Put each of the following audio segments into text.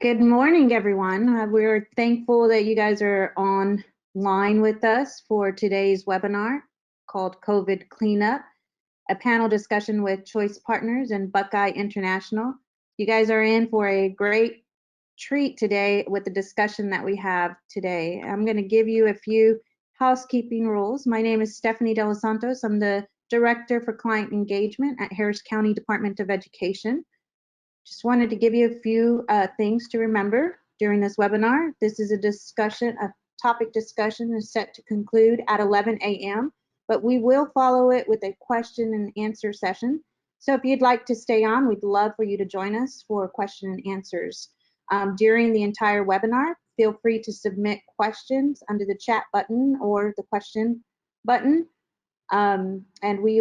Good morning, everyone. We're thankful that you guys are online with us for today's webinar called COVID Cleanup, a panel discussion with Choice Partners and Buckeye International. You guys are in for a great treat today with the discussion that we have today. I'm going to give you a few housekeeping rules. My name is Stephanie De Los Santos. I'm the Director for Client Engagement at Harris County Department of Education. Just wanted to give you a few things to remember during this webinar. This is a topic discussion is set to conclude at 11 a.m., but we will follow it with a question and answer session. So if you'd like to stay on, we'd love for you to join us for question and answers. During the entire webinar, feel free to submit questions under the chat button or the question button. And we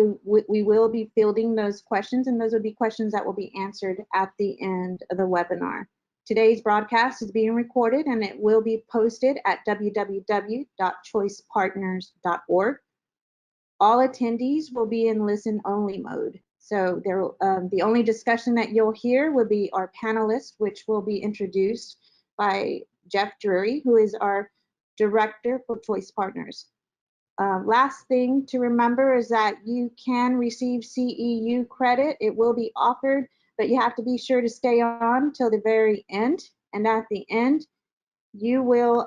will be fielding those questions, and those will be questions that will be answered at the end of the webinar. Today's broadcast is being recorded and it will be posted at www.choicepartners.org. All attendees will be in listen-only mode. So the only discussion that you'll hear will be our panelists, which will be introduced by Jeff Drury, who is our Director for Choice Partners. Last thing to remember is that you can receive CEU credit. It will be offered, but you have to be sure to stay on till the very end. And at the end, you will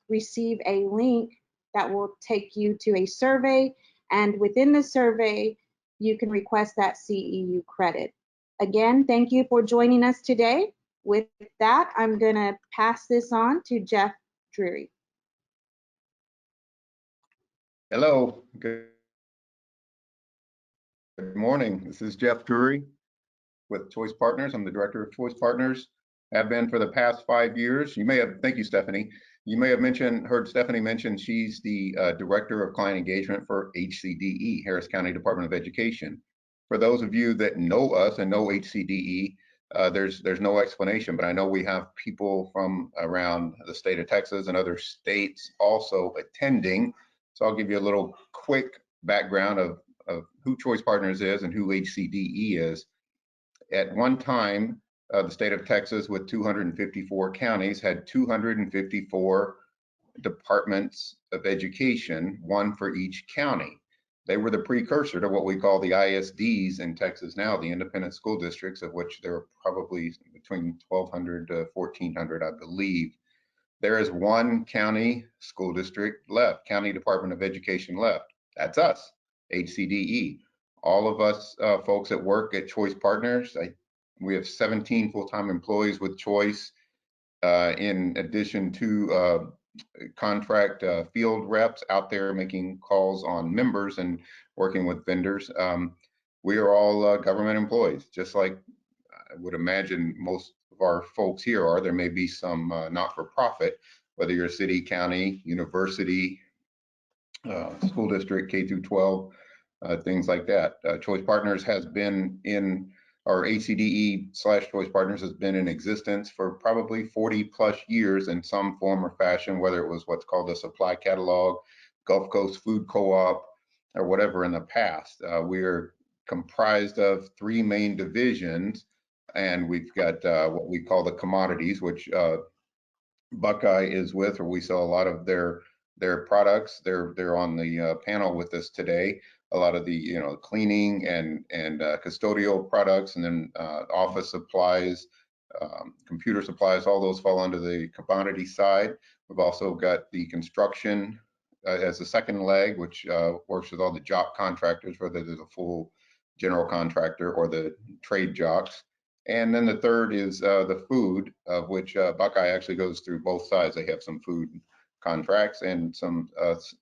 receive a link that will take you to a survey. And within the survey, you can request that CEU credit. Again, thank you for joining us today. With that, I'm going to pass this on to Jeff Drury. Hello, good morning. This is Jeff Drury with Choice Partners. I'm the Director of Choice Partners. Have been for the past 5 years. You may have, thank you, Stephanie. You may have heard Stephanie mention she's the Director of Client Engagement for HCDE, Harris County Department of Education. For those of you that know us and know HCDE, there's no explanation, but I know we have people from around the state of Texas and other states also attending. So I'll give you a little quick background of who Choice Partners is and who HCDE is. At one time, the state of Texas, with 254 counties, had 254 departments of education, one for each county. They were the precursor to what we call the ISDs in Texas now, the independent school districts, of which there are probably between 1,200 to 1,400, I believe. There is one county school district left, County Department of Education left. That's us, HCDE. All of us folks that work at Choice Partners, we have 17 full-time employees with Choice, in addition to contract field reps out there making calls on members and working with vendors. We are all government employees, just like I would imagine most of our folks here are. There may be some not-for-profit, whether you're a city, county, university, school district, K through 12, things like that. Choice Partners has been in, or HCDE/Choice Partners has been in existence for probably 40 plus years in some form or fashion, whether it was what's called the supply catalog, Gulf Coast Food Co-op, or whatever in the past. We are comprised of 3 main divisions, and we've got what we call the commodities, which Buckeye is with, or we sell a lot of their products. They're on the panel with us today. A lot of the cleaning and custodial products, and then office supplies, computer supplies, all those fall under the commodity side. We've also got the construction as the second leg, which works with all the job contractors, whether they're the full general contractor or the trade jocks. And then the third is the food, of which Buckeye actually goes through both sides. They have some food contracts and some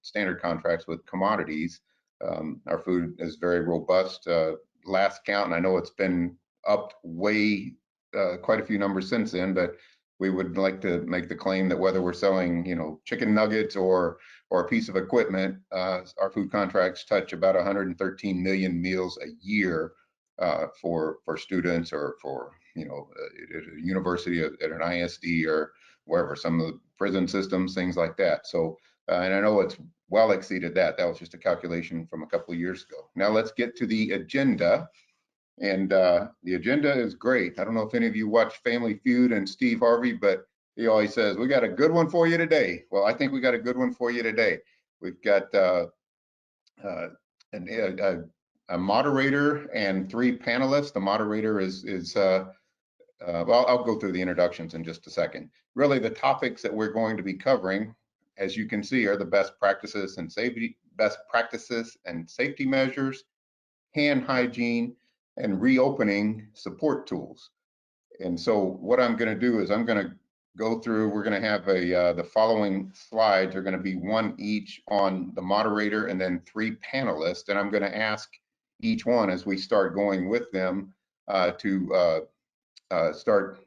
standard contracts with commodities. Our food is very robust. Last count, and I know it's been up way quite a few numbers since then, but we would like to make the claim that whether we're selling, chicken nuggets or a piece of equipment, our food contracts touch about 113 million meals a year for students, or for at a university, at an ISD, or wherever, some of the prison systems, things like that. So and I know it's well exceeded that. That was just a calculation from a couple of years ago. Now let's get to the agenda. And the agenda is great. I don't know if any of you watch Family Feud and Steve Harvey, but he always says, we got a good one for you today. Well, I think we got a good one for you today. We've got uh, a moderator and 3 panelists. The moderator is well, I'll go through the introductions in just a second. Really, the topics that we're going to be covering, as you can see, are the best practices and safety measures, hand hygiene, and reopening support tools. And so what I'm going to do is I'm going to go through, we're going to have the following slides are going to be 1 each on the moderator and then 3 panelists. And I'm going to ask each one as we start going with them to start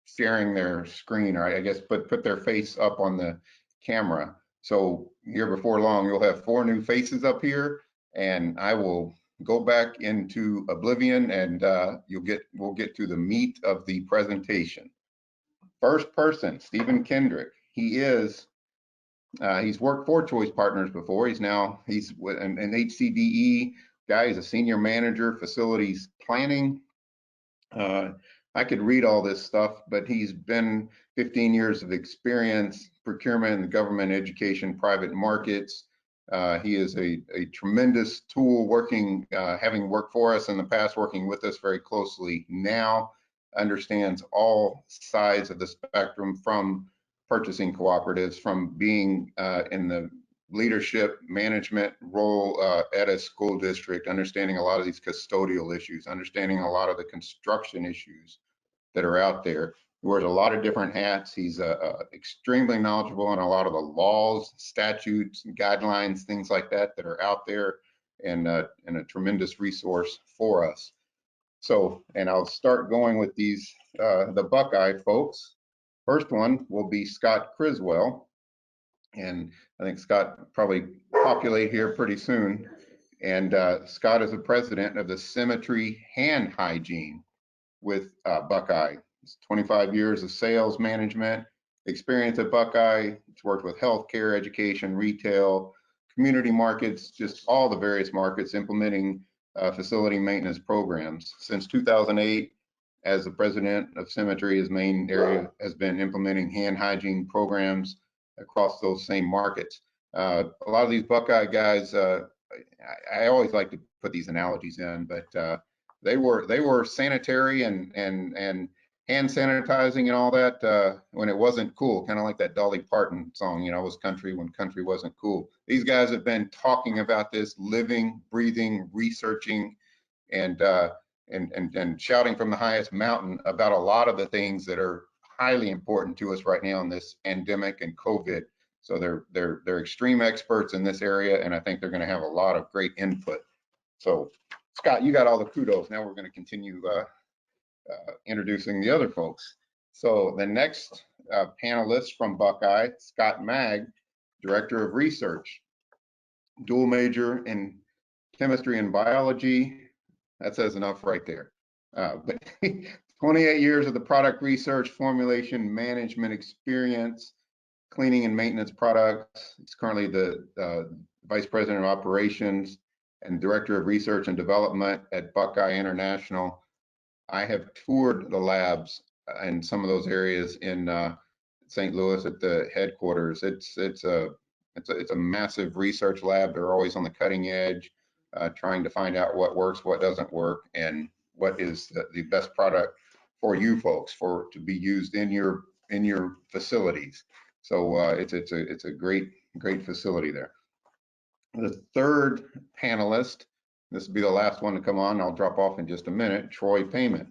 sharing their screen, or I guess put their face up on the camera. So here before long, you'll have 4 new faces up here, and I will go back into oblivion, and we'll get to the meat of the presentation. First person, Stephen Kendrick. He's worked for Choice Partners before. He's an HCDE guy. He's a senior manager, facilities planning. I could read all this stuff, but he's been 15 years of experience, procurement, government, education, private markets. He is a tremendous tool working, having worked for us in the past, working with us very closely now, understands all sides of the spectrum from purchasing cooperatives, from being in the leadership management role at a school district, understanding a lot of these custodial issues, understanding a lot of the construction issues that are out there. He wears a lot of different hats. He's extremely knowledgeable on a lot of the laws, statutes, and guidelines, things like that that are out there, and a tremendous resource for us. So, and I'll start going with these, the Buckeye folks. First one will be Scott Criswell. And I think Scott will probably populate here pretty soon. And Scott is the president of the Symmetry Hand Hygiene with Buckeye. It's 25 years of sales management experience at Buckeye. He's worked with healthcare, education, retail, community markets, just all the various markets, implementing facility maintenance programs. Since 2008, as the president of Symmetry, his main area has been implementing hand hygiene programs across those same markets. A lot of these Buckeye guys, I always like to put these analogies in, but they were sanitary and hand sanitizing and all that when it wasn't cool, kind of like that Dolly Parton song, it was country when country wasn't cool. These guys have been talking about this, living, breathing, researching, and shouting from the highest mountain about a lot of the things that are highly important to us right now in this pandemic and COVID. So they're extreme experts in this area, and I think they're going to have a lot of great input. So Scott, you got all the kudos. Now we're going to continue introducing the other folks. So the next panelist from Buckeye, Scott Magg, Director of Research, dual major in chemistry and biology. That says enough right there. But 28 years of the product research, formulation, management experience, cleaning and maintenance products. He's currently the Vice President of Operations and Director of Research and Development at Buckeye International. I have toured the labs in some of those areas in St. Louis at the headquarters. It's a massive research lab. They're always on the cutting edge, trying to find out what works, what doesn't work, and what is the best product for you folks to be used in your facilities. So it's a great facility there. The third panelist, this will be the last one to come on. I'll drop off in just a minute. Troy Payment,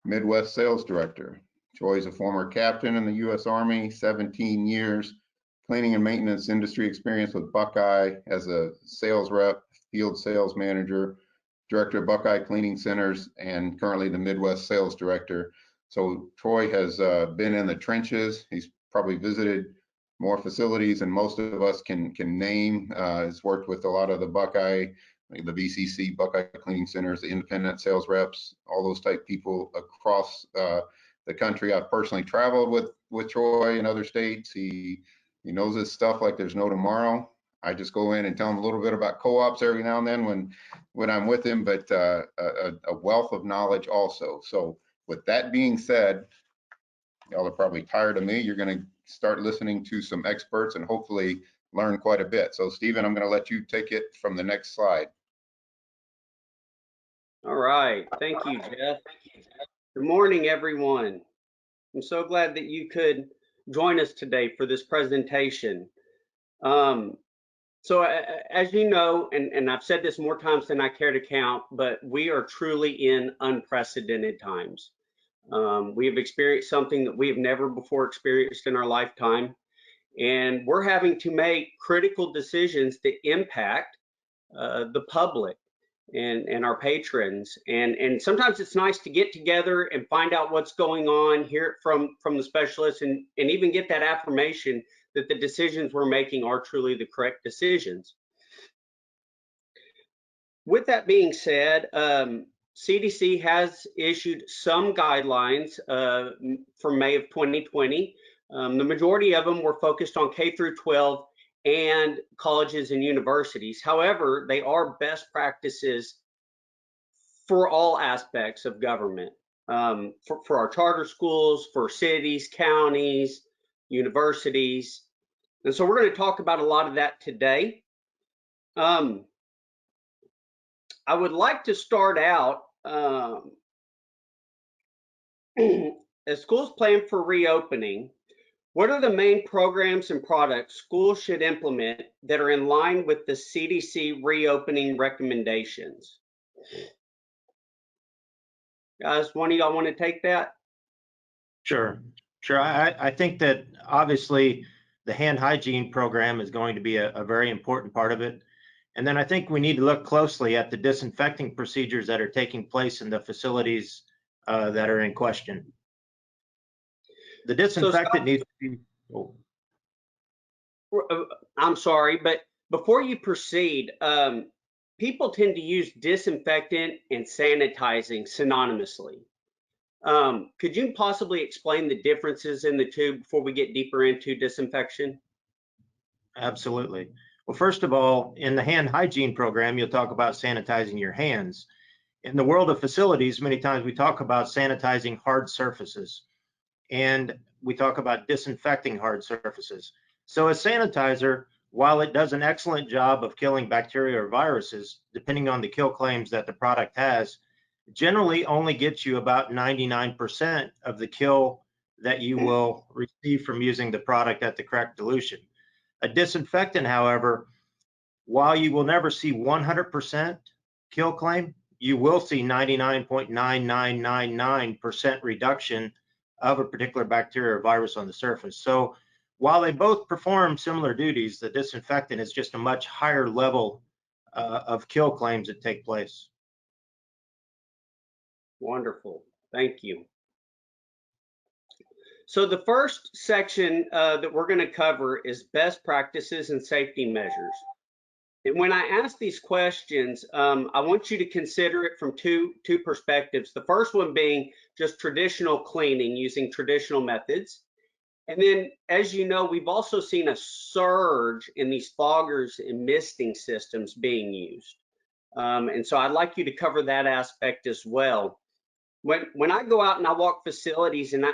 Midwest Sales Director. Troy is a former captain in the U.S. Army, 17 years cleaning and maintenance industry experience with Buckeye as a sales rep, field sales manager, director of Buckeye Cleaning Centers, and currently the Midwest Sales Director. So Troy has been in the trenches. He's probably visited more facilities than most of us can name. Has worked with a lot of the Buckeye, the VCC, Buckeye Cleaning Centers, the independent sales reps, all those type people across the country. I've personally traveled with Troy in other states. He knows his stuff like there's no tomorrow. I just go in and tell him a little bit about co-ops every now and then when I'm with him, but a wealth of knowledge also. So with that being said, y'all are probably tired of me. You're going to start listening to some experts and hopefully learn quite a bit. So Stephen, I'm going to let you take it from the next slide. All right. Thank you, Jeff. Good morning, everyone. I'm so glad that you could join us today for this presentation. As you know, and I've said this more times than I care to count, but we are truly in unprecedented times. We have experienced something that we have never before experienced in our lifetime, and we're having to make critical decisions that impact the public and our patrons. And sometimes it's nice to get together and find out what's going on, hear it from the specialists, and even get that affirmation that the decisions we're making are truly the correct decisions. With that being said, CDC has issued some guidelines for May of 2020. The majority of them were focused on K through 12 and colleges and universities. However, they are best practices for all aspects of government, for our charter schools, for cities, counties, universities. And so we're going to talk about a lot of that today. I would like to start out, as schools plan for reopening, what are the main programs and products schools should implement that are in line with the CDC reopening recommendations? Guys, one of y'all want to take that? Sure. I think that obviously the hand hygiene program is going to be a very important part of it. And then I think we need to look closely at the disinfecting procedures that are taking place in the facilities that are in question. The disinfectant needs to be. Oh. I'm sorry, but before you proceed, people tend to use disinfectant and sanitizing synonymously. Could you possibly explain the differences in the two before we get deeper into disinfection? Absolutely. Well, first of all, in the hand hygiene program, you'll talk about sanitizing your hands. In the world of facilities, many times we talk about sanitizing hard surfaces, and we talk about disinfecting hard surfaces. So a sanitizer, while it does an excellent job of killing bacteria or viruses, depending on the kill claims that the product has, generally only gets you about 99% of the kill that you will receive from using the product at the correct dilution. A disinfectant, however, while you will never see 100% kill claim, you will see 99.9999% reduction of a particular bacteria or virus on the surface. So while they both perform similar duties, the disinfectant is just a much higher level of kill claims that take place. Wonderful. Thank you. So the first section that we're going to cover is best practices and safety measures. And when I ask these questions, I want you to consider it from two perspectives. The first one being just traditional cleaning using traditional methods. And then, as you know, we've also seen a surge in these foggers and misting systems being used. And so I'd like you to cover that aspect as well. When I go out and I walk facilities and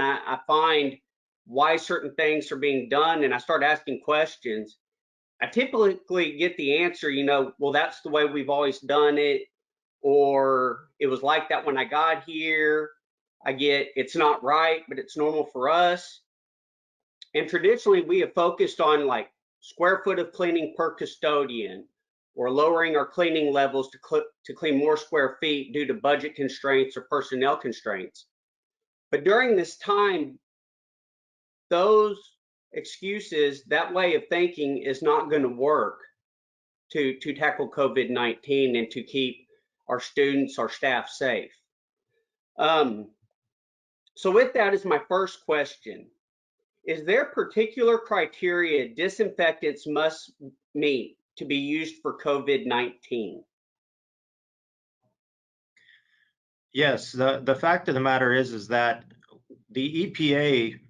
I find why certain things are being done and I start asking questions, I typically get the answer, well, that's the way we've always done it, or it was like that when I got here. I get it's not right, but it's normal for us. And traditionally, we have focused on like square foot of cleaning per custodian, or lowering our cleaning levels to clean more square feet due to budget constraints or personnel constraints. But during this time, those excuses, that way of thinking is not going to work to tackle COVID-19 and to keep our students, our staff safe. So with that is my first question. Is there particular criteria disinfectants must meet to be used for COVID-19? Yes, the fact of the matter is that the EPA,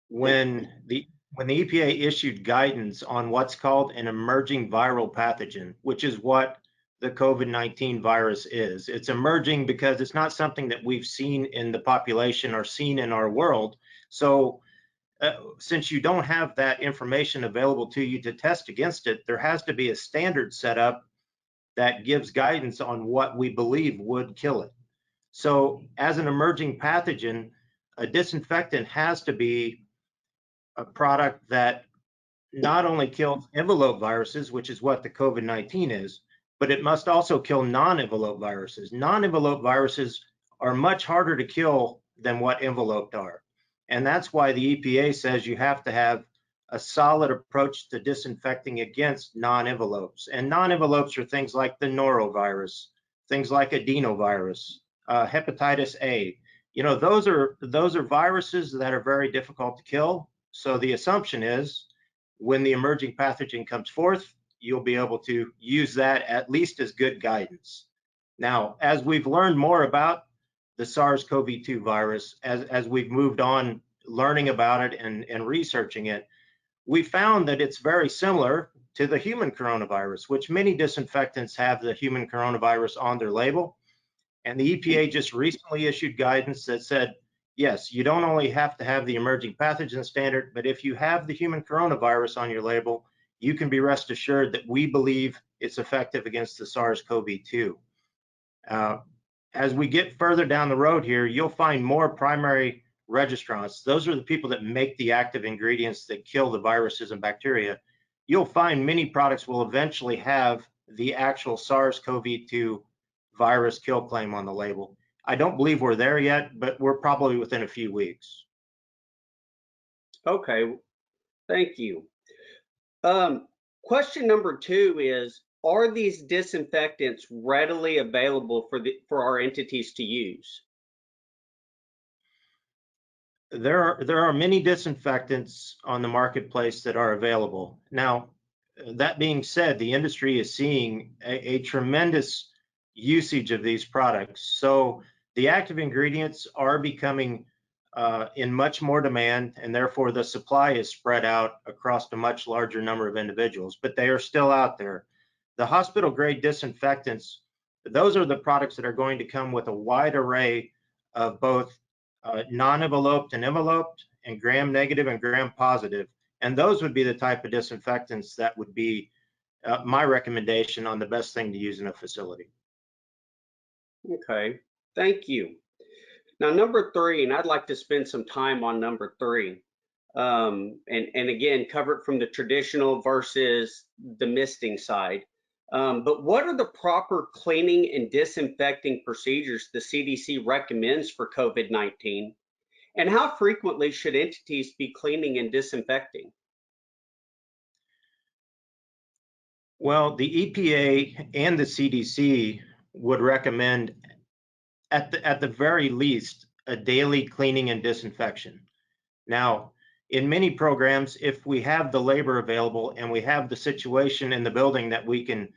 when the when the EPA issued guidance on what's called an emerging viral pathogen, which is what the COVID-19 virus is. It's emerging because it's not something that we've seen in the population or seen in our world. So since you don't have that information available to you to test against it, there has to be a standard set up that gives guidance on what we believe would kill it. So as an emerging pathogen, a disinfectant has to be a product that not only kills envelope viruses, which is what the COVID-19 is, but it must also kill non-envelope viruses. Non-envelope viruses are much harder to kill than what enveloped are. And that's why the EPA says you have to have a solid approach to disinfecting against non-envelopes. And non-envelopes are things like the norovirus, things like adenovirus, hepatitis A. You know, those are viruses that are very difficult to kill. So the assumption is when the emerging pathogen comes forth, you'll be able to use that at least as good guidance. Now, as we've learned more about the SARS-CoV-2 virus, as we've moved on learning about it and researching it, we found that it's very similar to the human coronavirus, which many disinfectants have the human coronavirus on their label. And the EPA just recently issued guidance that said, yes, you don't only have to have the emerging pathogen standard, but if you have the human coronavirus on your label, you can be rest assured that we believe it's effective against the SARS-CoV-2. As we get further down the road here, you'll find more primary registrants. Those are the people that make the active ingredients that kill the viruses and bacteria. You'll find many products will eventually have the actual SARS-CoV-2 virus kill claim on the label. I don't believe we're there yet, but we're probably within a few weeks. Okay, thank you. Question number 2 is, are these disinfectants readily available for our entities to use? There are many disinfectants on the marketplace that are available. Now, that being said, the industry is seeing a tremendous usage of these products. So the active ingredients are becoming in much more demand, and therefore the supply is spread out across a much larger number of individuals, but they are still out there. The hospital grade disinfectants, those are the products that are going to come with a wide array of both non-enveloped and enveloped, and gram negative and gram positive. And those would be the type of disinfectants that would be my recommendation on the best thing to use in a facility. Okay, thank you. Now, number 3, and I'd like to spend some time on number 3, and again, cover it from the traditional versus the misting side. But what are the proper cleaning and disinfecting procedures the CDC recommends for COVID-19? And how frequently should entities be cleaning and disinfecting? Well, the EPA and the CDC would recommend at the very least a daily cleaning and disinfection. Now, in many programs, if we have the labor available and we have the situation in the building that we can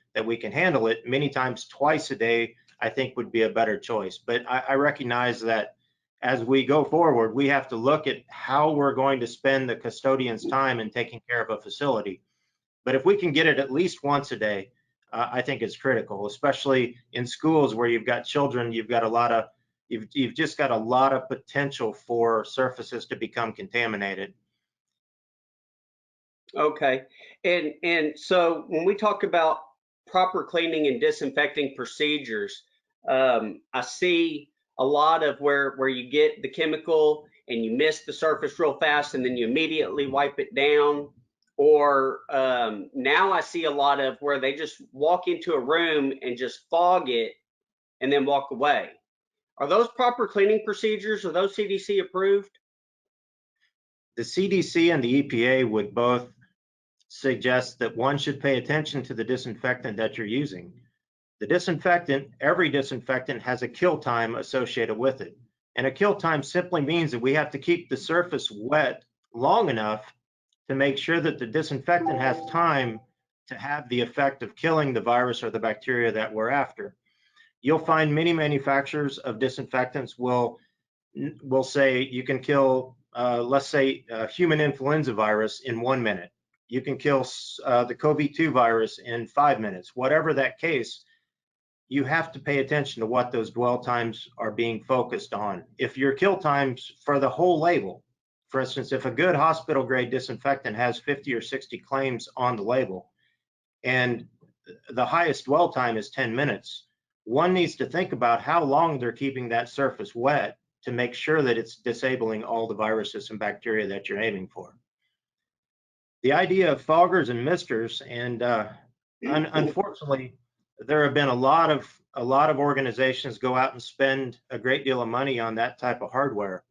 handle it, many times twice a day, I think would be a better choice. But I recognize that as we go forward, we have to look at how we're going to spend the custodian's time in taking care of a facility. But if we can get it at least once a day, I think it's critical, especially in schools where you've got children, you've just got a lot of potential for surfaces to become contaminated. Okay, and so when we talk about proper cleaning and disinfecting procedures, I see a lot of where you get the chemical and you mist the surface real fast and then you immediately wipe it down. Or now I see a lot of where they just walk into a room and just fog it and then walk away. Are those proper cleaning procedures? Are those CDC approved? The CDC and the EPA would both suggest that one should pay attention to the disinfectant that you're using. The disinfectant, every disinfectant has a kill time associated with it. And a kill time simply means that we have to keep the surface wet long enough to make sure that the disinfectant has time to have the effect of killing the virus or the bacteria that we're after. You'll find many manufacturers of disinfectants will say you can kill let's say, human influenza virus in 1 minute. You can kill the COVID-2 virus in 5 minutes. Whatever that case, you have to pay attention to what those dwell times are being focused on. If your kill times for the whole label, for instance, if a good hospital grade disinfectant has 50 or 60 claims on the label and the highest dwell time is 10 minutes, one needs to think about how long they're keeping that surface wet to make sure that it's disabling all the viruses and bacteria that you're aiming for. The idea of foggers and misters, and unfortunately, there have been a lot of organizations go out and spend a great deal of money on that type of hardware.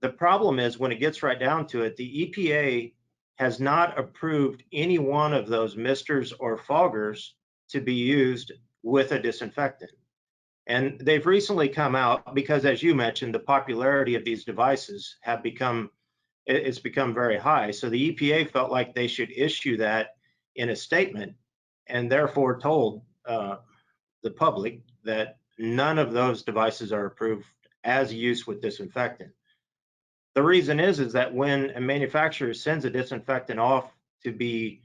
The problem is when it gets right down to it, the EPA has not approved any one of those misters or foggers to be used with a disinfectant. And they've recently come out because, as you mentioned, the popularity of these devices it's become very high. So the EPA felt like they should issue that in a statement and therefore told the public that none of those devices are approved as use with disinfectant. The reason is that when a manufacturer sends a disinfectant off to be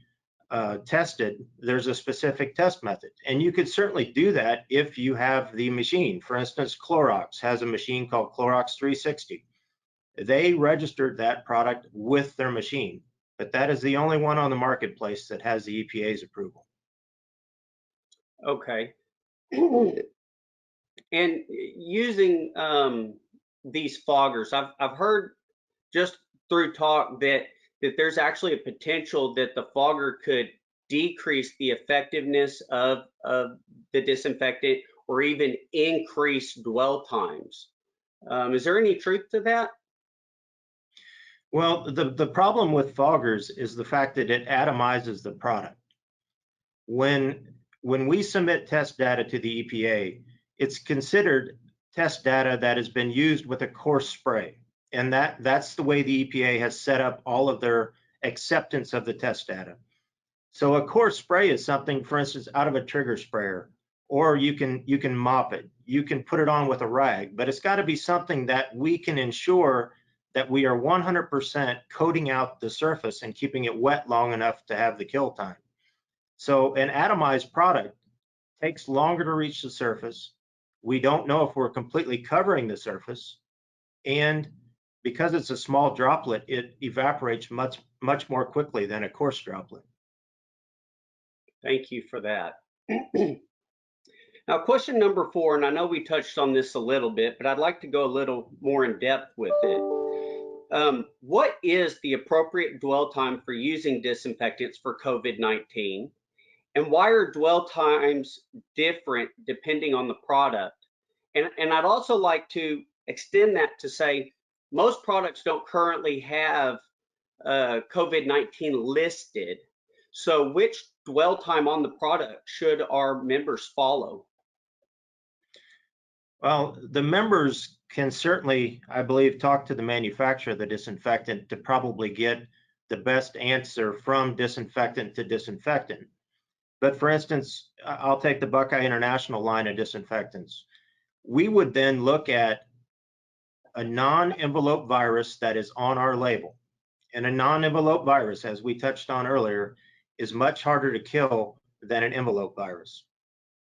tested, there's a specific test method. And you could certainly do that if you have the machine. For instance, Clorox has a machine called Clorox 360. They registered that product with their machine, but that is the only one on the marketplace that has the EPA's approval. Okay. And using these foggers, I've heard just through talk that there's actually a potential that the fogger could decrease the effectiveness of the disinfectant or even increase dwell times. Is there any truth to that? Well, the problem with foggers is the fact that it atomizes the product. When we submit test data to the EPA, it's considered test data that has been used with a coarse spray. And that's the way the EPA has set up all of their acceptance of the test data. So a coarse spray is something, for instance, out of a trigger sprayer, or you can mop it. You can put it on with a rag, but it's got to be something that we can ensure that we are 100% coating out the surface and keeping it wet long enough to have the kill time. So an atomized product takes longer to reach the surface. We don't know if we're completely covering the surface. And because it's a small droplet, it evaporates much more quickly than a coarse droplet. Thank you for that. Now, question number 4, and I know we touched on this a little bit, but I'd like to go a little more in depth with it. What is the appropriate dwell time for using disinfectants for COVID-19? And why are dwell times different depending on the product? And I'd also like to extend that to say, most products don't currently have COVID-19 listed. So which dwell time on the product should our members follow? Well, the members can certainly, I believe, talk to the manufacturer of the disinfectant to probably get the best answer from disinfectant to disinfectant. But for instance, I'll take the Buckeye International line of disinfectants. We would then look at a non-envelope virus that is on our label. And a non-envelope virus, as we touched on earlier, is much harder to kill than an envelope virus.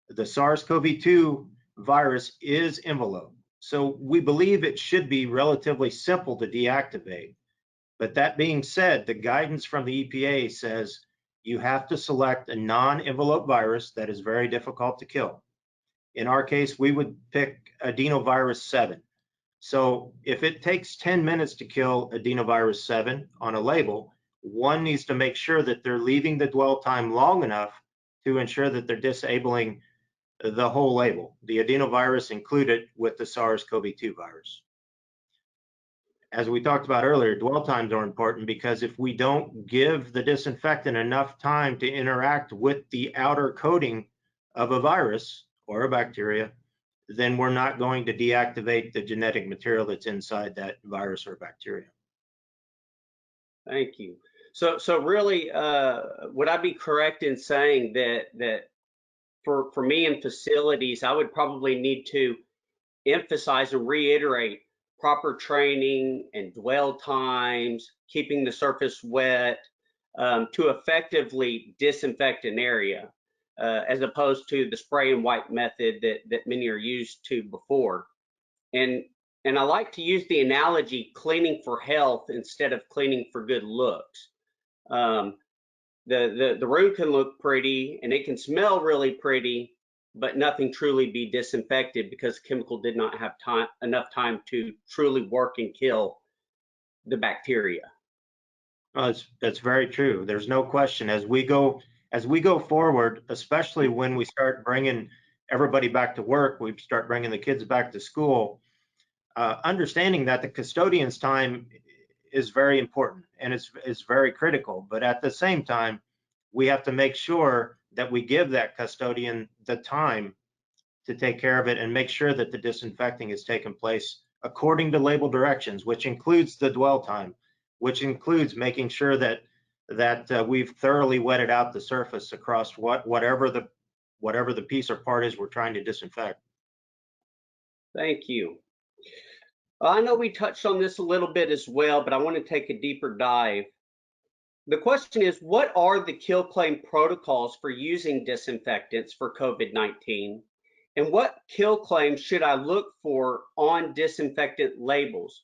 The SARS-CoV-2 virus is envelope. So we believe it should be relatively simple to deactivate. But that being said, the guidance from the EPA says you have to select a non-envelope virus that is very difficult to kill. In our case, we would pick adenovirus 7. So if it takes 10 minutes to kill adenovirus 7 on a label, one needs to make sure that they're leaving the dwell time long enough to ensure that they're disabling the whole label, the adenovirus included with the SARS-CoV-2 virus. As we talked about earlier, dwell times are important because if we don't give the disinfectant enough time to interact with the outer coating of a virus or a bacteria, then we're not going to deactivate the genetic material that's inside that virus or bacteria. Thank you. So really, would I be correct in saying that for me in facilities, I would probably need to emphasize and reiterate proper training and dwell times, keeping the surface wet, to effectively disinfect an area, as opposed to the spray and wipe method that many are used to before. And I like to use the analogy cleaning for health instead of cleaning for good looks. The room can look pretty and it can smell really pretty, but nothing truly be disinfected because chemical did not have enough time to truly work and kill the bacteria. That's very true. There's no question. As we go forward, especially when we start bringing everybody back to work, we start bringing the kids back to school, understanding that the custodian's time is very important and it's very critical. But at the same time, we have to make sure that we give that custodian the time to take care of it and make sure that the disinfecting is taking place according to label directions, which includes the dwell time, which includes making sure that we've thoroughly wetted out the surface across whatever the piece or part is we're trying to disinfect. Thank you. I know we touched on this a little bit as well, but I want to take a deeper dive. The question is, what are the kill claim protocols for using disinfectants for COVID-19? And what kill claims should I look for on disinfectant labels?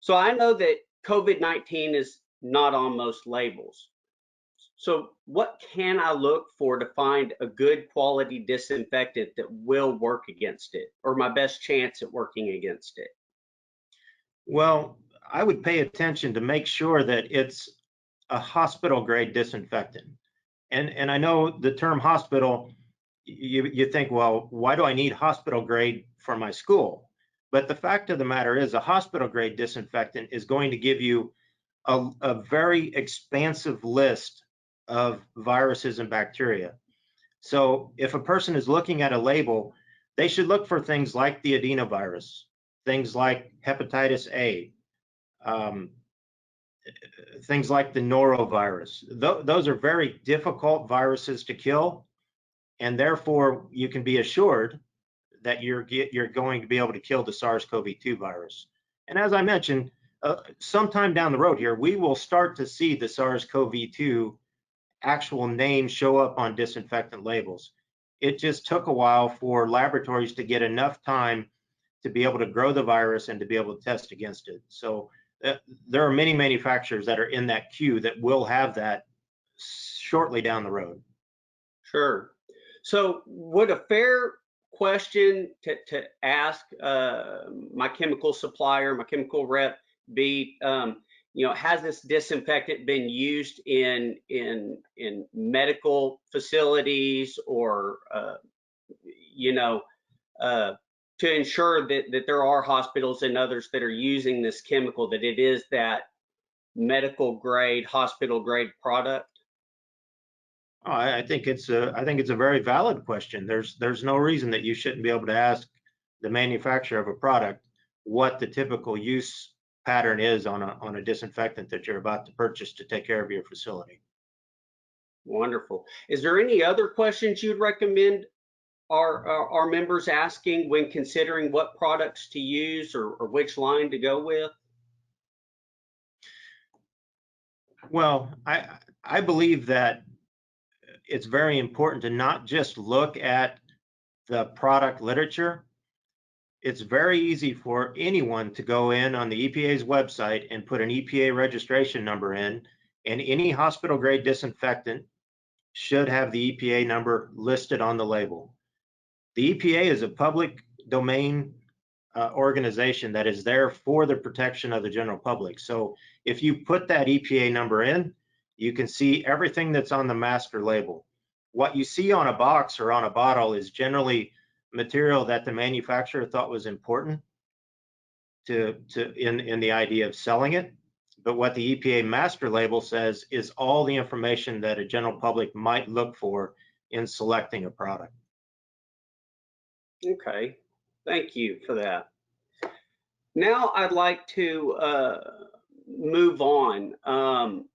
So I know that COVID-19 is not on most labels. So what can I look for to find a good quality disinfectant that will work against it, or my best chance at working against it? Well, I would pay attention to make sure that it's a hospital grade disinfectant. And I know the term hospital, you think, well, why do I need hospital grade for my school? But the fact of the matter is a hospital grade disinfectant is going to give you a very expansive list of viruses and bacteria. So if a person is looking at a label, they should look for things like the adenovirus, things like hepatitis A, things like the norovirus. Those are very difficult viruses to kill, and therefore you can be assured that you're going to be able to kill the SARS-CoV-2 virus. And as I mentioned, sometime down the road here, we will start to see the SARS-CoV-2 actual name show up on disinfectant labels. It just took a while for laboratories to get enough time to be able to grow the virus and to be able to test against it. So there are many manufacturers that are in that queue that will have that shortly down the road. Sure. So would a fair question to ask my chemical supplier, my chemical rep, be, has this disinfectant been used in medical facilities, or to ensure that there are hospitals and others that are using this chemical, that it is that medical grade, hospital grade product? Oh, I think it's a very valid question. There's no reason that you shouldn't be able to ask the manufacturer of a product what the typical use pattern is on a disinfectant that you're about to purchase to take care of your facility. Wonderful. Is there any other questions you'd recommend our members asking when considering what products to use or which line to go with? Well, I believe that it's very important to not just look at the product literature. It's very easy for anyone to go in on the EPA's website and put an EPA registration number in, and any hospital grade disinfectant should have the EPA number listed on the label. The EPA is a public domain organization that is there for the protection of the general public. So if you put that EPA number in, you can see everything that's on the master label. What you see on a box or on a bottle is generally material that the manufacturer thought was important in the idea of selling it. But what the EPA master label says is all the information that a general public might look for in selecting a product. Okay, thank you for that. Now I'd like to move on.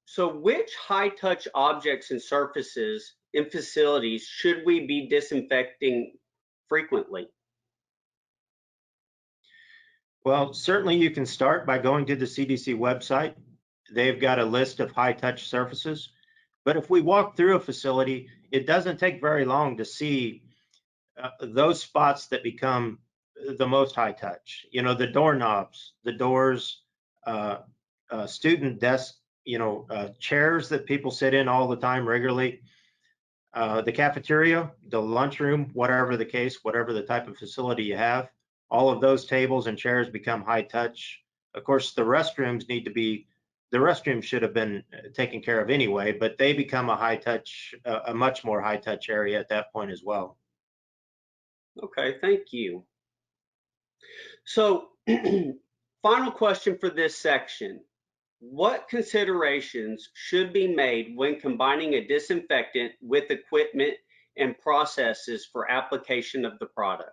So which high-touch objects and surfaces in facilities should we be disinfecting frequently? Well, certainly you can start by going to the CDC website. They've got a list of high-touch surfaces. But if we walk through a facility, it doesn't take very long to see those spots that become the most high touch. You know, the doorknobs, the doors, student desk, chairs that people sit in all the time regularly, the cafeteria, the lunchroom, whatever the case, whatever the type of facility you have, all of those tables and chairs become high touch. Of course, the restrooms should have been taken care of anyway, but they become a high touch, a much more high touch area at that point as well. Okay, thank you. So, final question for this section. What considerations should be made when combining a disinfectant with equipment and processes for application of the product?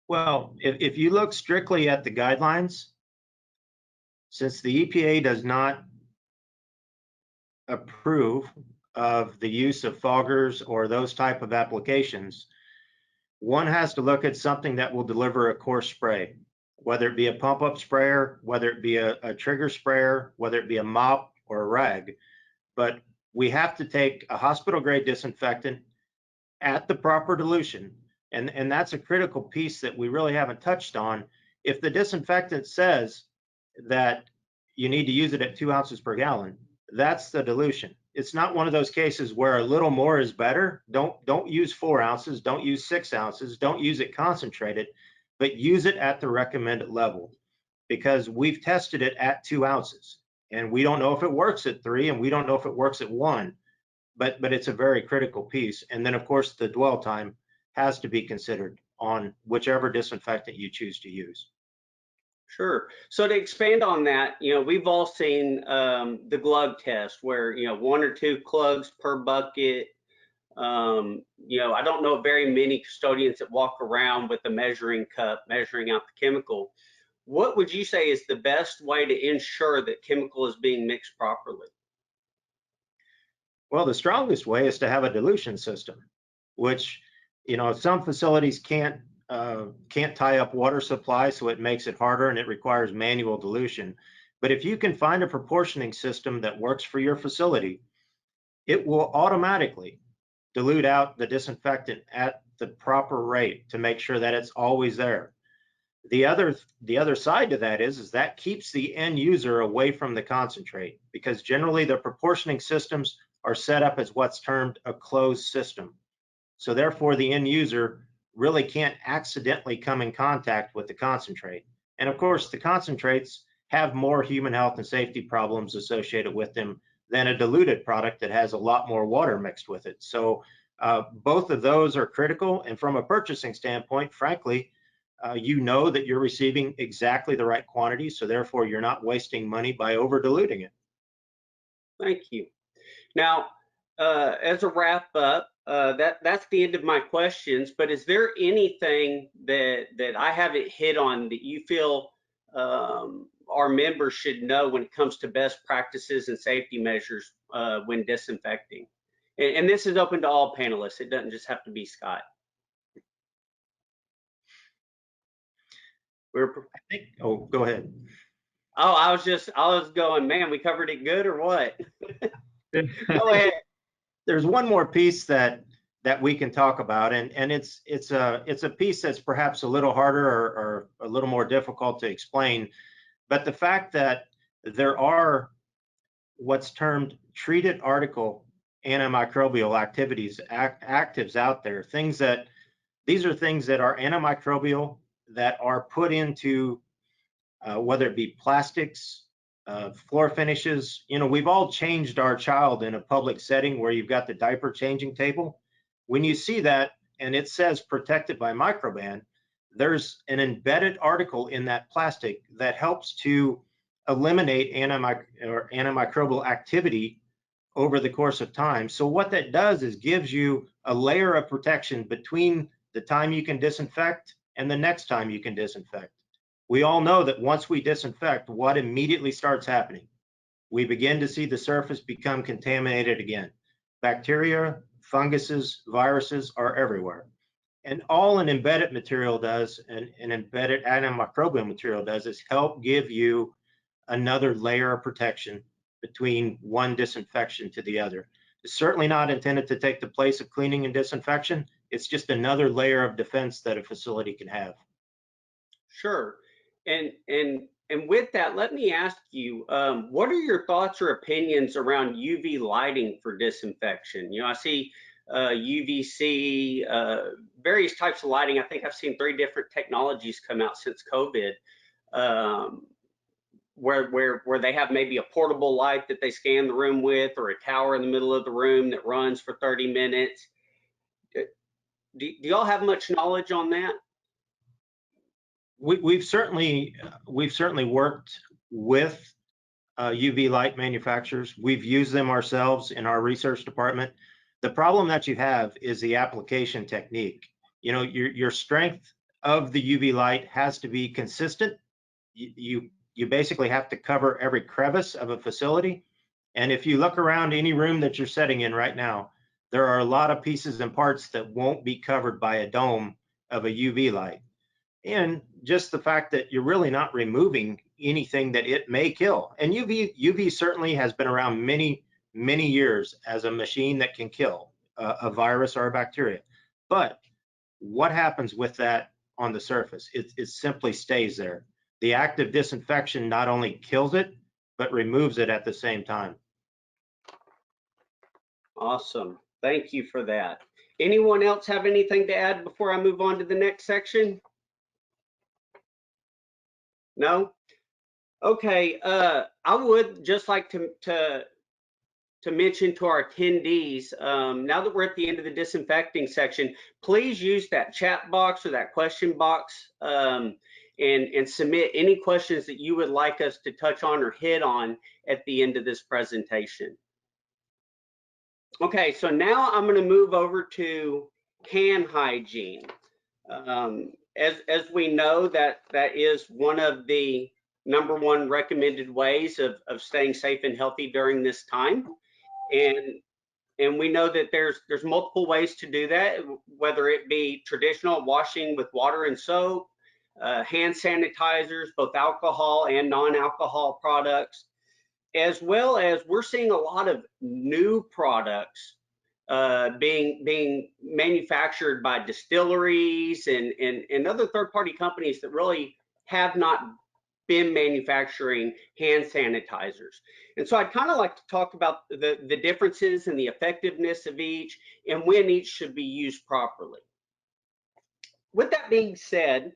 Well, if you look strictly at the guidelines, since the EPA does not approve of the use of foggers or those type of applications, one has to look at something that will deliver a coarse spray, whether it be a pump-up sprayer, whether it be a trigger sprayer, whether it be a mop or a rag. But we have to take a hospital-grade disinfectant at the proper dilution, and that's a critical piece that we really haven't touched on. If the disinfectant says that you need to use it at 2 ounces per gallon, that's the dilution. It's not one of those cases where a little more is better. Don't use 4 ounces, don't use 6 ounces, don't use it concentrated, but use it at the recommended level, because we've tested it at 2 ounces and we don't know if it works at 3 and we don't know if it works at 1, but it's a very critical piece. And then of course the dwell time has to be considered on whichever disinfectant you choose to use. Sure. So to expand on that, we've all seen the glug test where, 1 or 2 clugs per bucket. I don't know very many custodians that walk around with a measuring cup, measuring out the chemical. What would you say is the best way to ensure that chemical is being mixed properly? Well, the strongest way is to have a dilution system, which, some facilities can't tie up water supply, so it makes it harder and it requires manual dilution. But if you can find a proportioning system that works for your facility, it will automatically dilute out the disinfectant at the proper rate to make sure that it's always there. The other side to that is that keeps the end user away from the concentrate, because generally the proportioning systems are set up as what's termed a closed system. So therefore the end user really can't accidentally come in contact with the concentrate. And of course, the concentrates have more human health and safety problems associated with them than a diluted product that has a lot more water mixed with it. So both of those are critical. And from a purchasing standpoint, frankly, that you're receiving exactly the right quantity. So therefore, you're not wasting money by over diluting it. Thank you. Now, as a wrap up, that's the end of my questions. But is there anything that I haven't hit on that you feel our members should know when it comes to best practices and safety measures when disinfecting? And this is open to all panelists. It doesn't just have to be Scott. Oh, go ahead. Oh, I was going, man, we covered it good or what? Go ahead. There's one more piece that we can talk about, and it's a piece that's perhaps a little harder or a little more difficult to explain. But the fact that there are what's termed treated article antimicrobial actives out there, these are things that are antimicrobial that are put into whether it be plastics, floor finishes. We've all changed our child in a public setting where you've got the diaper changing table. When you see that and it says protected by microban, there's an embedded article in that plastic that helps to eliminate antimicrobial activity over the course of time. So what that does is gives you a layer of protection between the time you can disinfect and the next time you can disinfect. We all know that once we disinfect, what immediately starts happening? We begin to see the surface become contaminated again. Bacteria, funguses, viruses are everywhere. And all an embedded material does, an embedded antimicrobial material does, is help give you another layer of protection between one disinfection to the other. It's certainly not intended to take the place of cleaning and disinfection. It's just another layer of defense that a facility can have. Sure. And with that, let me ask you, what are your thoughts or opinions around UV lighting for disinfection? You know, I see UVC, various types of lighting. I think I've seen 3 different technologies come out since COVID, where they have maybe a portable light that they scan the room with, or a tower in the middle of the room that runs for 30 minutes. Do y'all have much knowledge on that? We've certainly worked with UV light manufacturers. We've used them ourselves in our research department. The problem that you have is the application technique. You know, your strength of the UV light has to be consistent. You basically have to cover every crevice of a facility. And if you look around any room that you're sitting in right now, there are a lot of pieces and parts that won't be covered by a dome of a UV light. And just the fact that you're really not removing anything that it may kill. And UV certainly has been around many years as a machine that can kill a virus or a bacteria. But what happens with that on the surface? It simply stays there. The active disinfection not only kills it, but removes it at the same time. Awesome. Thank you for that. Anyone else have anything to add before I move on to the next section? No? Okay. I would just like to mention to our attendees, now that we're at the end of the disinfecting section, please use that chat box or that question box and submit any questions that you would like us to touch on or hit on at the end of this presentation. Okay, so now I'm going to move over to hand hygiene. As we know, that is one of the #1 recommended ways of staying safe and healthy during this time. And we know that there's multiple ways to do that, whether it be traditional washing with water and soap, hand sanitizers, both alcohol and non-alcohol products, as well as we're seeing a lot of new products being manufactured by distilleries and other third-party companies that really have not been manufacturing hand sanitizers. And so I'd kind of like to talk about the differences and the effectiveness of each and when each should be used properly. With that being said,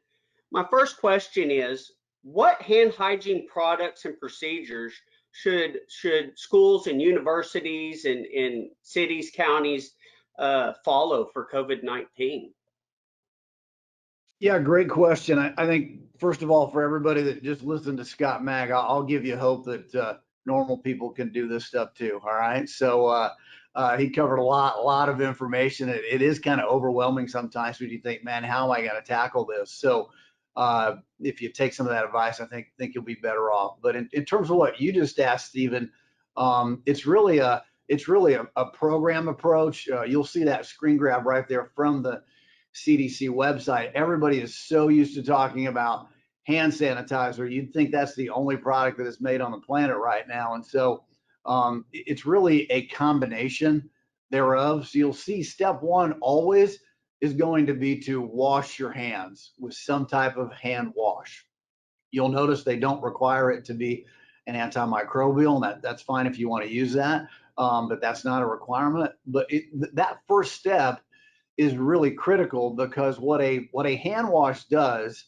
my first question is, what hand hygiene products and procedures should schools and universities and cities, counties follow for COVID-19? Yeah, great question. I think, first of all, for everybody that just listened to Scott Mag, I'll give you hope that normal people can do this stuff too. All right. So he covered a lot of information. It is kind of overwhelming sometimes when you think, man, how am I going to tackle this? So if you take some of that advice, I think you'll be better off. But in terms of what you just asked, Stephen, it's really a program approach. You'll see that screen grab right there from the CDC website. Everybody is so used to talking about hand sanitizer. You'd think that's the only product that is made on the planet right now. And so it's really a combination thereof. So you'll see step 1 always is going to be to wash your hands with some type of hand wash. You'll notice they don't require it to be an antimicrobial, and that's fine if you want to use that, but that's not a requirement. But that first step is really critical, because what a hand wash does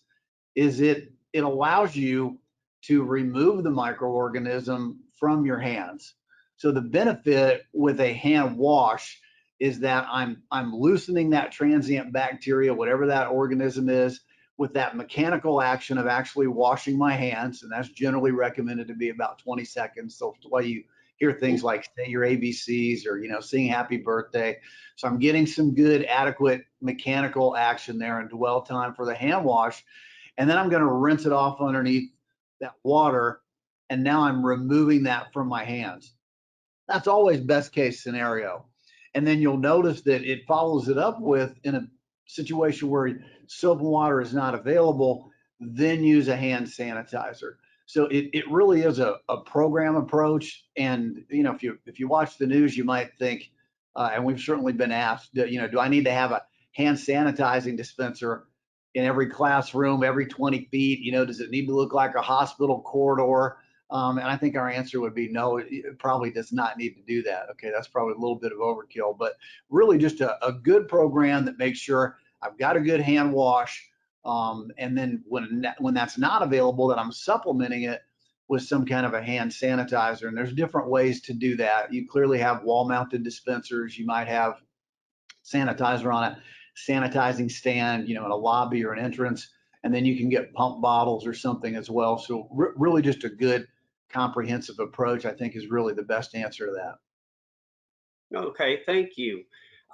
is it allows you to remove the microorganism from your hands. So the benefit with a hand wash is that I'm loosening that transient bacteria, whatever that organism is, with that mechanical action of actually washing my hands, and that's generally recommended to be about 20 seconds. So that's why you hear things like say your ABCs or sing happy birthday. So I'm getting some good adequate mechanical action there and dwell time for the hand wash, and then I'm going to rinse it off underneath that water, and now I'm removing that from my hands. That's always best case scenario. And then you'll notice that it follows it up with, in a situation where soap and water is not available, then use a hand sanitizer. So it really is a program approach. And, you know, if you watch the news, you might think, and we've certainly been asked, you know, do I need to have a hand sanitizing dispenser in every classroom, every 20 feet? You know, does it need to look like a hospital corridor? And I think our answer would be no, it probably does not need to do that. Okay, that's probably a little bit of overkill, but really just a good program that makes sure I've got a good hand wash. And then when that's not available, that I'm supplementing it with some kind of a hand sanitizer. And there's different ways to do that. You clearly have wall-mounted dispensers. You might have sanitizer on a sanitizing stand, you know, in a lobby or an entrance. And then you can get pump bottles or something as well. So really just a good comprehensive approach, I think, is really the best answer to that. Okay, thank you.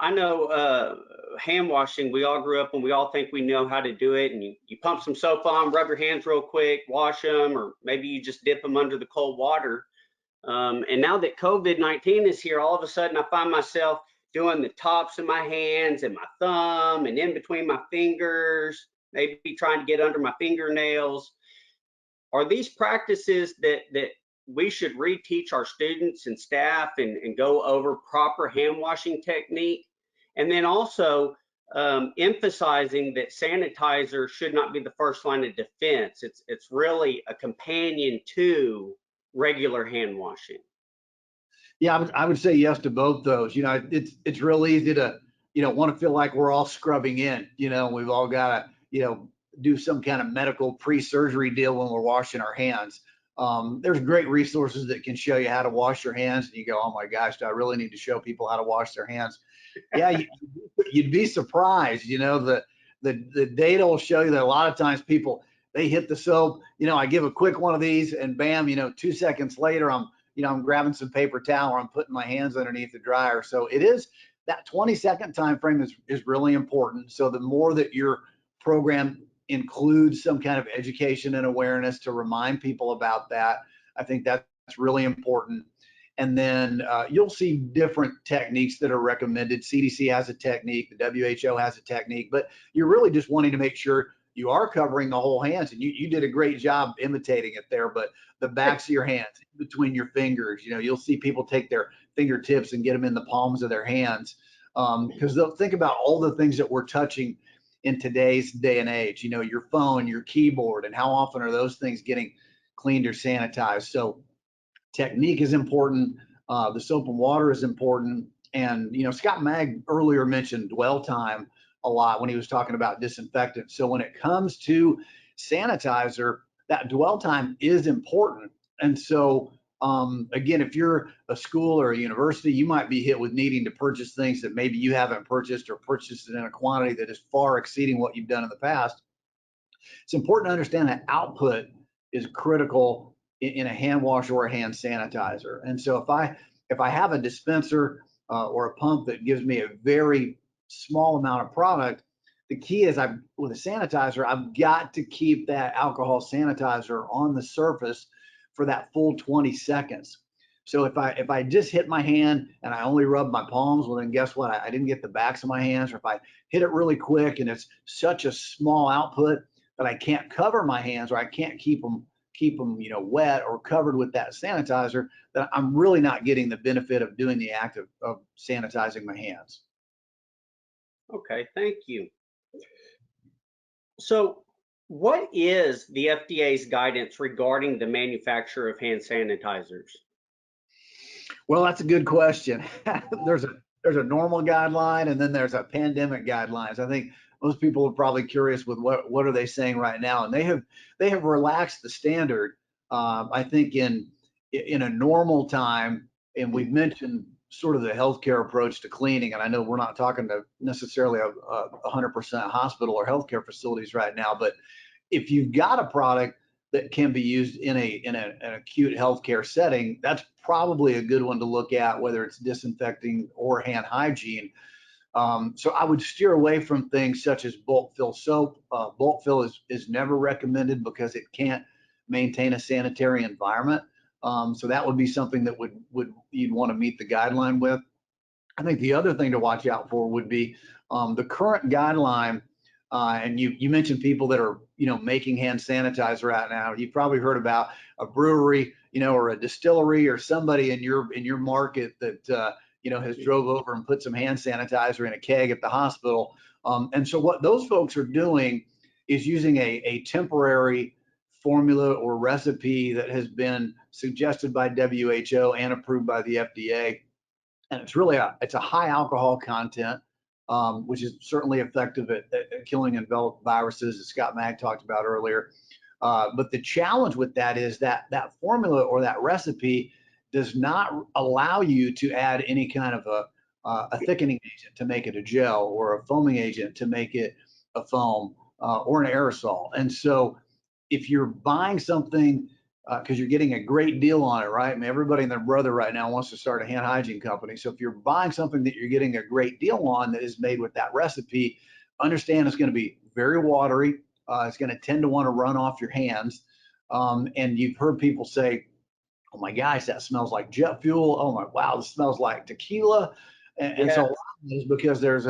I know hand washing, we all grew up and we all think we know how to do it. And you pump some soap on, rub your hands real quick, wash them, or maybe you just dip them under the cold water. And now that COVID-19 is here, all of a sudden I find myself doing the tops of my hands and my thumb and in between my fingers, maybe trying to get under my fingernails. Are these practices that we should reteach our students and staff and go over proper hand washing technique? And then also emphasizing that sanitizer should not be the first line of defense. It's really a companion to regular hand washing. Yeah, I would say yes to both those. You know, it's real easy to, you know, want to feel like we're all scrubbing in, you know, we've all got to, you know, do some kind of medical pre-surgery deal when we're washing our hands. There's great resources that can show you how to wash your hands, and you go, oh my gosh, do I really need to show people how to wash their hands? Yeah, you'd be surprised. You know, the data will show you that a lot of times people, they hit the soap, you know, I give a quick one of these and bam, you know, 2 seconds later, I'm grabbing some paper towel or I'm putting my hands underneath the dryer. So it is that 20-second time frame is really important. So the more that your program includes some kind of education and awareness to remind people about that, I think that's really important. And then you'll see different techniques that are recommended. CDC has a technique, the WHO has a technique, but you're really just wanting to make sure you are covering the whole hands. And you did a great job imitating it there, but the backs of your hands, between your fingers, you know, you'll see people take their fingertips and get them in the palms of their hands, because they'll think about all the things that we're touching in today's day and age, you know, your phone, your keyboard, and how often are those things getting cleaned or sanitized. So technique is important. The soap and water is important. And, you know, Scott Magg earlier mentioned dwell time a lot when he was talking about disinfectant. So when it comes to sanitizer, that dwell time is important. And so, again, if you're a school or a university, you might be hit with needing to purchase things that maybe you haven't purchased or purchased in a quantity that is far exceeding what you've done in the past. It's important to understand that output is critical in a hand wash or a hand sanitizer. And so if I have a dispenser or a pump that gives me a very small amount of product, the key is with a sanitizer, I've got to keep that alcohol sanitizer on the surface for that full 20 seconds. So if I just hit my hand and I only rub my palms, well then guess what? I didn't get the backs of my hands. Or if I hit it really quick and it's such a small output that I can't cover my hands, or I can't keep them, you know, wet or covered with that sanitizer, then I'm really not getting the benefit of doing the act of sanitizing my hands. Okay, thank you. So what is the FDA's guidance regarding the manufacture of hand sanitizers? Well, that's a good question. There's a normal guideline, and then there's a pandemic guidelines. I think most people are probably curious with what are they saying right now, and they have relaxed the standard. I think in a normal time, and we've mentioned sort of the healthcare approach to cleaning, and I know we're not talking to necessarily 100% hospital or healthcare facilities right now, but if you've got a product that can be used in an acute healthcare setting, that's probably a good one to look at, whether it's disinfecting or hand hygiene. So I would steer away from things such as bulk fill soap. Bulk fill is never recommended because it can't maintain a sanitary environment. So that would be something that you'd want to meet the guideline with. I think the other thing to watch out for would be the current guideline. And you mentioned people that are, making hand sanitizer right now. You've probably heard about a brewery, or a distillery, or somebody in your market that, has drove over and put some hand sanitizer in a keg at the hospital. And so what those folks are doing is using a temporary formula or recipe that has been suggested by WHO and approved by the FDA. And it's really it's a high alcohol content, which is certainly effective at killing enveloped viruses, as Scott Mag talked about earlier. But the challenge with that is that formula or that recipe does not allow you to add any kind of a thickening agent to make it a gel, or a foaming agent to make it a foam, or an aerosol. And so if you're buying something because you're getting a great deal on it, right? I mean, everybody and their brother right now wants to start a hand hygiene company. So if you're buying something that you're getting a great deal on that is made with that recipe, understand it's going to be very watery. It's going to tend to want to run off your hands. And you've heard people say, oh my gosh, that smells like jet fuel. Oh my, wow, this smells like tequila. And so a lot of it is because there's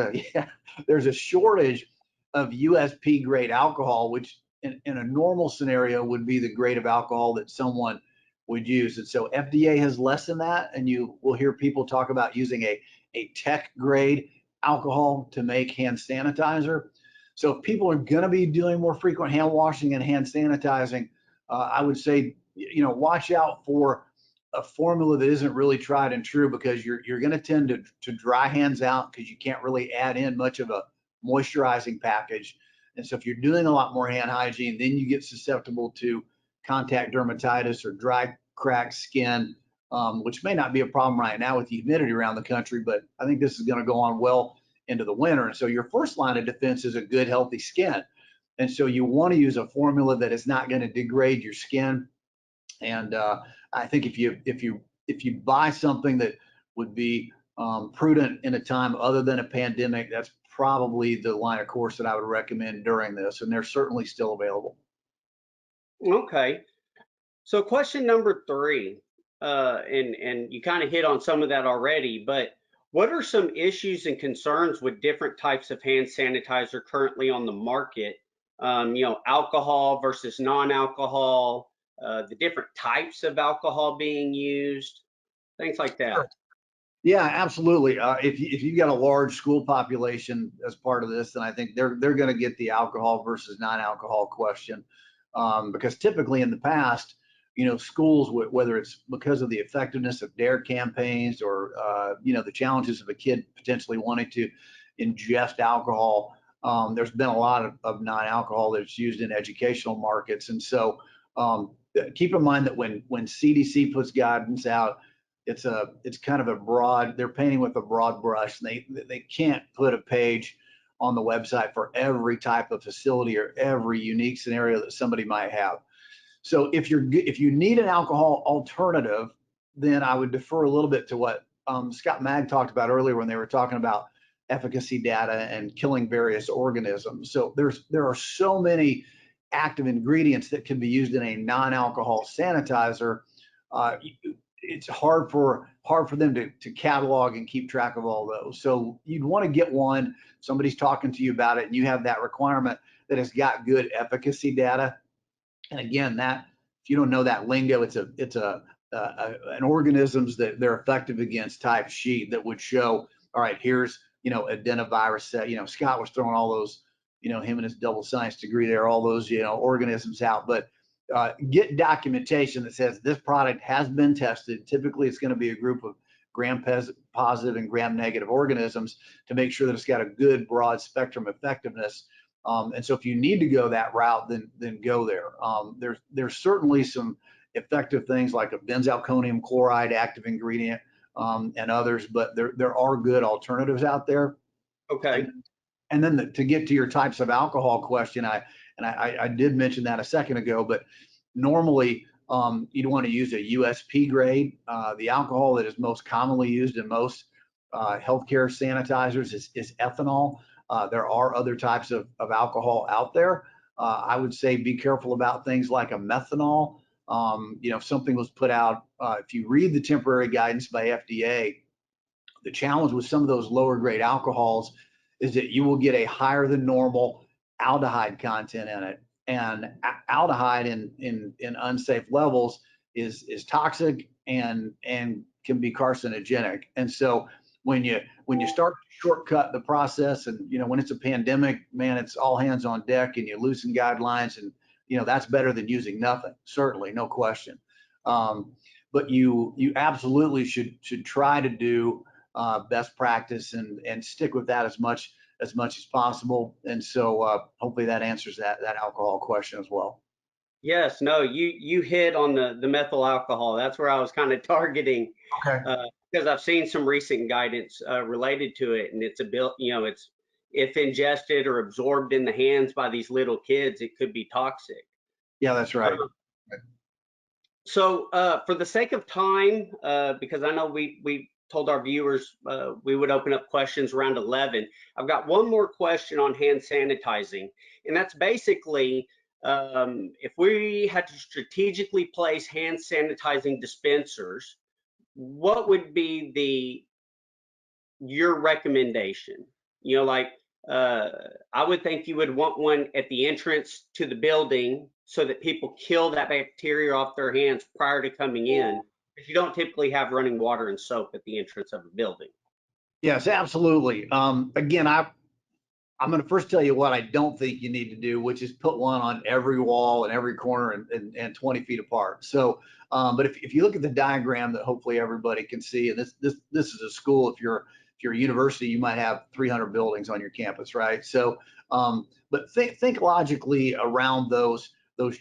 a shortage of USP grade alcohol, which in a normal scenario would be the grade of alcohol that someone would use. And so FDA has lessened that, and you will hear people talk about using a tech grade alcohol to make hand sanitizer. So if people are going to be doing more frequent hand washing and hand sanitizing, I would say, watch out for a formula that isn't really tried and true, because you're going to tend to dry hands out because you can't really add in much of a moisturizing package. And so if you're doing a lot more hand hygiene, then you get susceptible to contact dermatitis or dry, cracked skin, which may not be a problem right now with the humidity around the country, but I think this is going to go on well into the winter. And so your first line of defense is a good, healthy skin. And so you want to use a formula that is not going to degrade your skin. And I think if you buy something that would be prudent in a time other than a pandemic, that's probably the line of course that I would recommend during this, and they're certainly still available. Okay. So question number 3, and you kind of hit on some of that already, but what are some issues and concerns with different types of hand sanitizer currently on the market? Alcohol versus non-alcohol, the different types of alcohol being used, things like that. Sure. Yeah, absolutely. If you've got a large school population as part of this, then I think they're going to get the alcohol versus non-alcohol question, because typically in the past, schools, whether it's because of the effectiveness of DARE campaigns or the challenges of a kid potentially wanting to ingest alcohol, there's been a lot of non-alcohol that's used in educational markets. And so keep in mind that when CDC puts guidance out, it's kind of a broad, they're painting with a broad brush. They can't put a page on the website for every type of facility or every unique scenario that somebody might have. So if you need an alcohol alternative, then I would defer a little bit to what Scott Mag talked about earlier when they were talking about efficacy data and killing various organisms. So there are so many active ingredients that can be used in a non-alcohol sanitizer. It's hard for them to catalog and keep track of all those. So you'd want to get one, somebody's talking to you about it, and you have that requirement that has got good efficacy data. And again, that if you don't know that lingo, it's an organisms that they're effective against type sheet that would show, all right, here's adenovirus. Scott was throwing all those, him and his double science degree there, all those organisms out, but get documentation that says this product has been tested. Typically, it's going to be a group of gram-positive and gram-negative organisms to make sure that it's got a good broad spectrum effectiveness. And so if you need to go that route, then go there. There's certainly some effective things like a benzalkonium chloride active ingredient and others, but there are good alternatives out there. Okay. And then to get to your types of alcohol question, I did mention that a second ago, but normally you'd want to use a USP grade. The alcohol that is most commonly used in most healthcare sanitizers is ethanol. There are other types of alcohol out there. I would say be careful about things like a methanol. If something was put out, if you read the temporary guidance by FDA, The challenge with some of those lower grade alcohols is that you will get a higher than normal aldehyde content in it. And aldehyde in unsafe levels is toxic and can be carcinogenic. And so when you start to shortcut the process, and when it's a pandemic, man, it's all hands on deck, and you loosen guidelines, and that's better than using nothing, certainly, no question. But you absolutely should try to do best practice and stick with that as much as possible. And so hopefully that answers that alcohol question as well. Yes, no, you hit on the methyl alcohol. That's where I was kind of targeting. Okay. Because I've seen some recent guidance related to it, and it's it's if ingested or absorbed in the hands by these little kids, it could be toxic. Yeah, that's right. So for the sake of time, because I know we told our viewers we would open up questions around 11. I've got one more question on hand sanitizing, and that's basically if we had to strategically place hand sanitizing dispensers, what would be your recommendation? I would think you would want one at the entrance to the building so that people kill that bacteria off their hands prior to coming in, because you don't typically have running water and soap at the entrance of a building. Yes, absolutely. Again, I'm going to first tell you what I don't think you need to do, which is put one on every wall and every corner and 20 feet apart. So, but if you look at the diagram that hopefully everybody can see, and this is a school. If you're a university, you might have 300 buildings on your campus, right? So, but think logically around those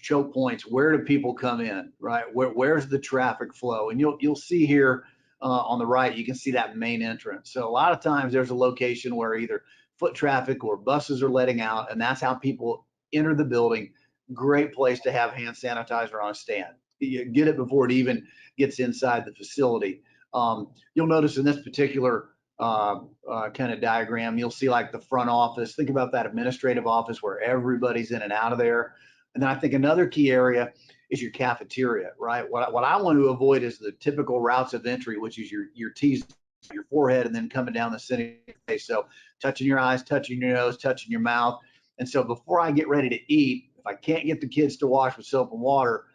choke points. Where do people come in, right? Where's the traffic flow? And you'll see here on the right, you can see that main entrance. So a lot of times there's a location where either foot traffic or buses are letting out, and that's how people enter the building. Great place to have hand sanitizer on a stand. You get it before it even gets inside the facility. You'll notice in this particular kind of diagram, you'll see like the front office. Think about that administrative office where everybody's in and out of there. And then I think another key area is your cafeteria, right? What I want to avoid is the typical routes of entry, which is your T's, your forehead, and then coming down the center of your face. So touching your eyes, touching your nose, touching your mouth. And so before I get ready to eat, if I can't get the kids to wash with soap and water,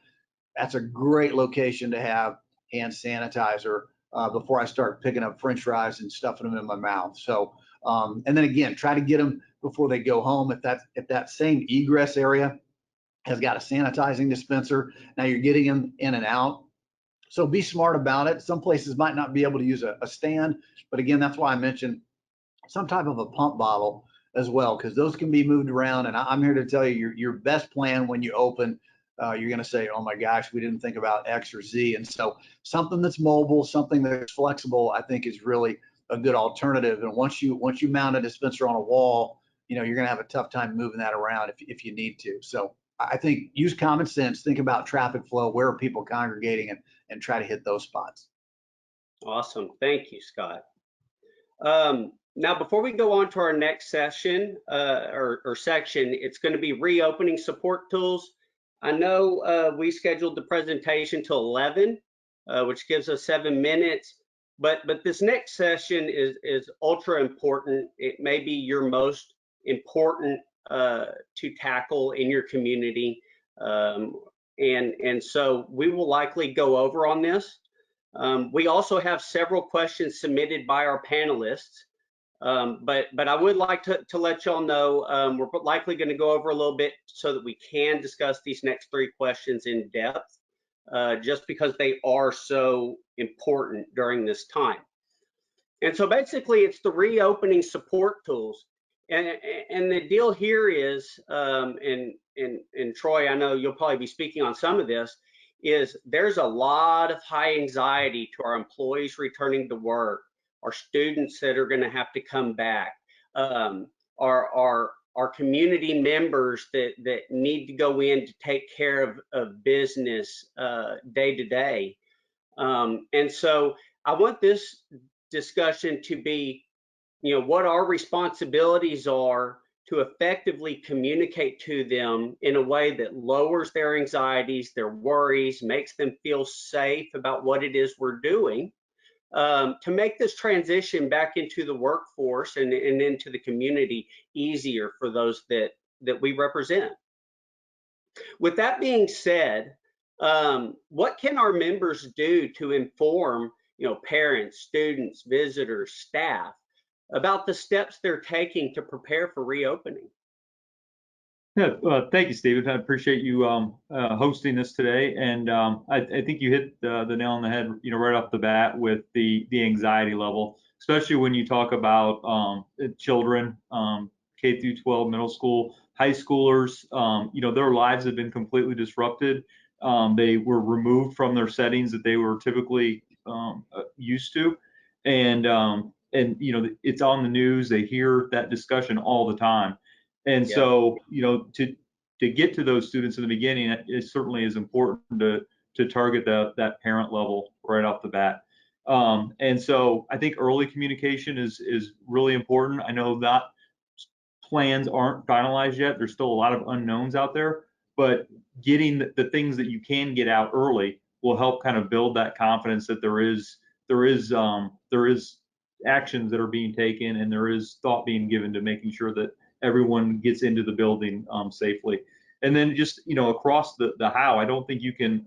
that's a great location to have hand sanitizer before I start picking up French fries and stuffing them in my mouth. So, and then again, try to get them before they go home. If that same egress area has got a sanitizing dispenser, now you're getting them in and out. So be smart about it. Some places might not be able to use a stand, but again, that's why I mentioned some type of a pump bottle as well, because those can be moved around. And I'm here to tell you your best plan when you open, you're going to say, oh my gosh, we didn't think about X or Z. And so something that's mobile, something that's flexible, I think is really a good alternative. And once you mount a dispenser on a wall, you're going to have a tough time moving that around if you need to. So I think use common sense, think about traffic flow, where are people congregating, and try to hit those spots. Awesome. Thank you, Scott. Now, before we go on to our next session or section, it's going to be reopening support tools. I know we scheduled the presentation till 11, which gives us 7 minutes, but this next session is ultra important. It may be your most important to tackle in your community. And so we will likely go over on this. We also have several questions submitted by our panelists, but I would like to let y'all know we're likely going to go over a little bit so that we can discuss these next 3 questions in depth, just because they are so important during this time. And so basically it's the reopening support tools. And the deal here is, and Troy, I know you'll probably be speaking on some of this, is there's a lot of high anxiety to our employees returning to work, our students that are going to have to come back, our community members that need to go in to take care of business day to day. And so I want this discussion to be, what our responsibilities are to effectively communicate to them in a way that lowers their anxieties, their worries, makes them feel safe about what it is we're doing, to make this transition back into the workforce and into the community easier for those that we represent. With that being said, what can our members do to inform, parents, students, visitors, staff about the steps they're taking to prepare for reopening? Yeah, thank you, Stephen. I appreciate you hosting this today, and I think you hit the nail on the head, right off the bat with the anxiety level, especially when you talk about children, K through 12, middle school, high schoolers. Their lives have been completely disrupted. They were removed from their settings that they were typically used to, and it's on the news. They hear that discussion all the time. And Yeah. so, to get to those students in the beginning, it certainly is important to target that parent level right off the bat. And so I think early communication is really important. I know that plans aren't finalized yet. There's still a lot of unknowns out there, but getting the things that you can get out early will help kind of build that confidence that there is actions that are being taken and there is thought being given to making sure that everyone gets into the building safely. And then just, across the how, I don't think you can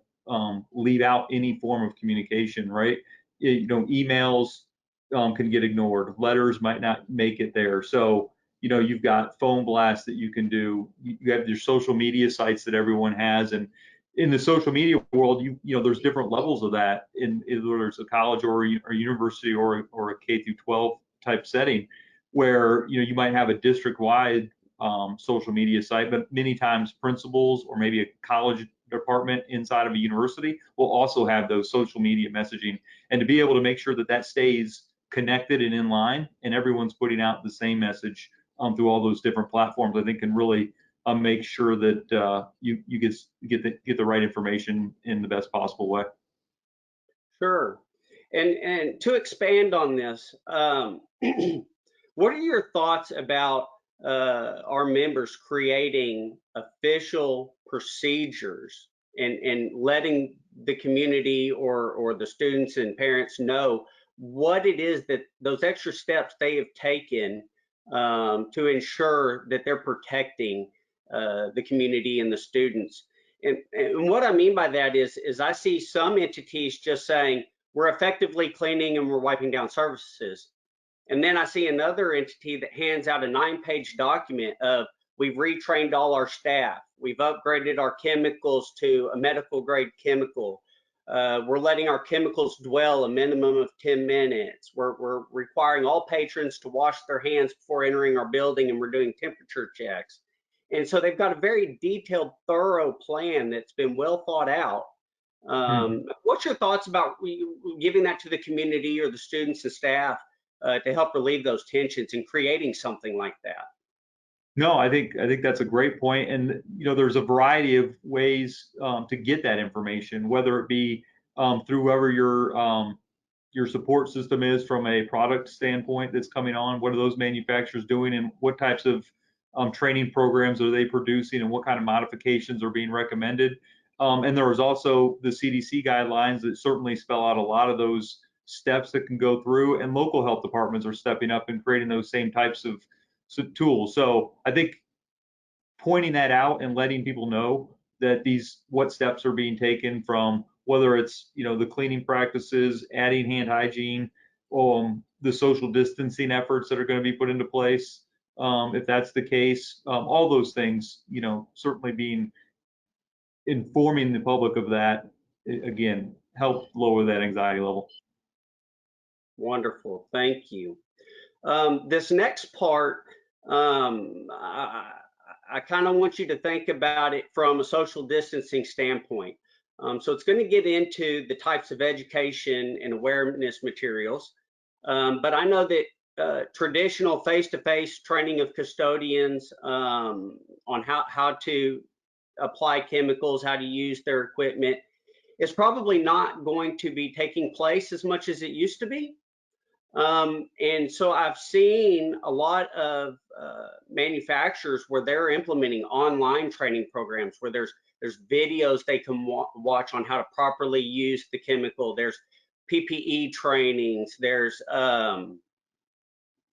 leave out any form of communication, right? Emails can get ignored. Letters might not make it there. So, you've got phone blasts that you can do. You have your social media sites that everyone has. And in the social media world, there's different levels of that in whether it's a college or a university or a K through 12 type setting, where you might have a district-wide social media site, but many times principals or maybe a college department inside of a university will also have those social media messaging, and to be able to make sure that stays connected and in line, and everyone's putting out the same message through all those different platforms, I think can really make sure that you get the right information in the best possible way. Sure. And to expand on this, what are your thoughts about our members creating official procedures and letting the community or the students and parents know what it is that those extra steps they have taken to ensure that they're protecting the community and the students? And what I mean by that is I see some entities just saying, we're effectively cleaning and we're wiping down surfaces. And then I see another entity that hands out a 9-page document of, we've retrained all our staff. We've upgraded our chemicals to a medical grade chemical. We're letting our chemicals dwell a minimum of 10 minutes. We're requiring all patrons to wash their hands before entering our building, and we're doing temperature checks. And so they've got a very detailed, thorough plan that's been well thought out. What's your thoughts about giving that to the community or the students and staff to help relieve those tensions and creating something like that? No, I think that's a great point. And there's a variety of ways to get that information, whether it be through whoever your support system is from a product standpoint that's coming on. What are those manufacturers doing, and what types of training programs are they producing, and what kind of modifications are being recommended? And there is also the CDC guidelines that certainly spell out a lot of those steps that can go through, and local health departments are stepping up and creating those same types of tools. So I think pointing that out and letting people know that what steps are being taken, from whether it's the cleaning practices, adding hand hygiene, the social distancing efforts that are going to be put into place, if that's the case, all those things, certainly informing the public of that, again, help lower that anxiety level. Wonderful, thank you. This next part, I kind of want you to think about it from a social distancing standpoint. So it's going to get into the types of education and awareness materials. But I know that traditional face-to-face training of custodians on how to apply chemicals, how to use their equipment, is probably not going to be taking place as much as it used to be. And so I've seen a lot of manufacturers where they're implementing online training programs where there's videos they can watch on how to properly use the chemical. There's PPE trainings. There's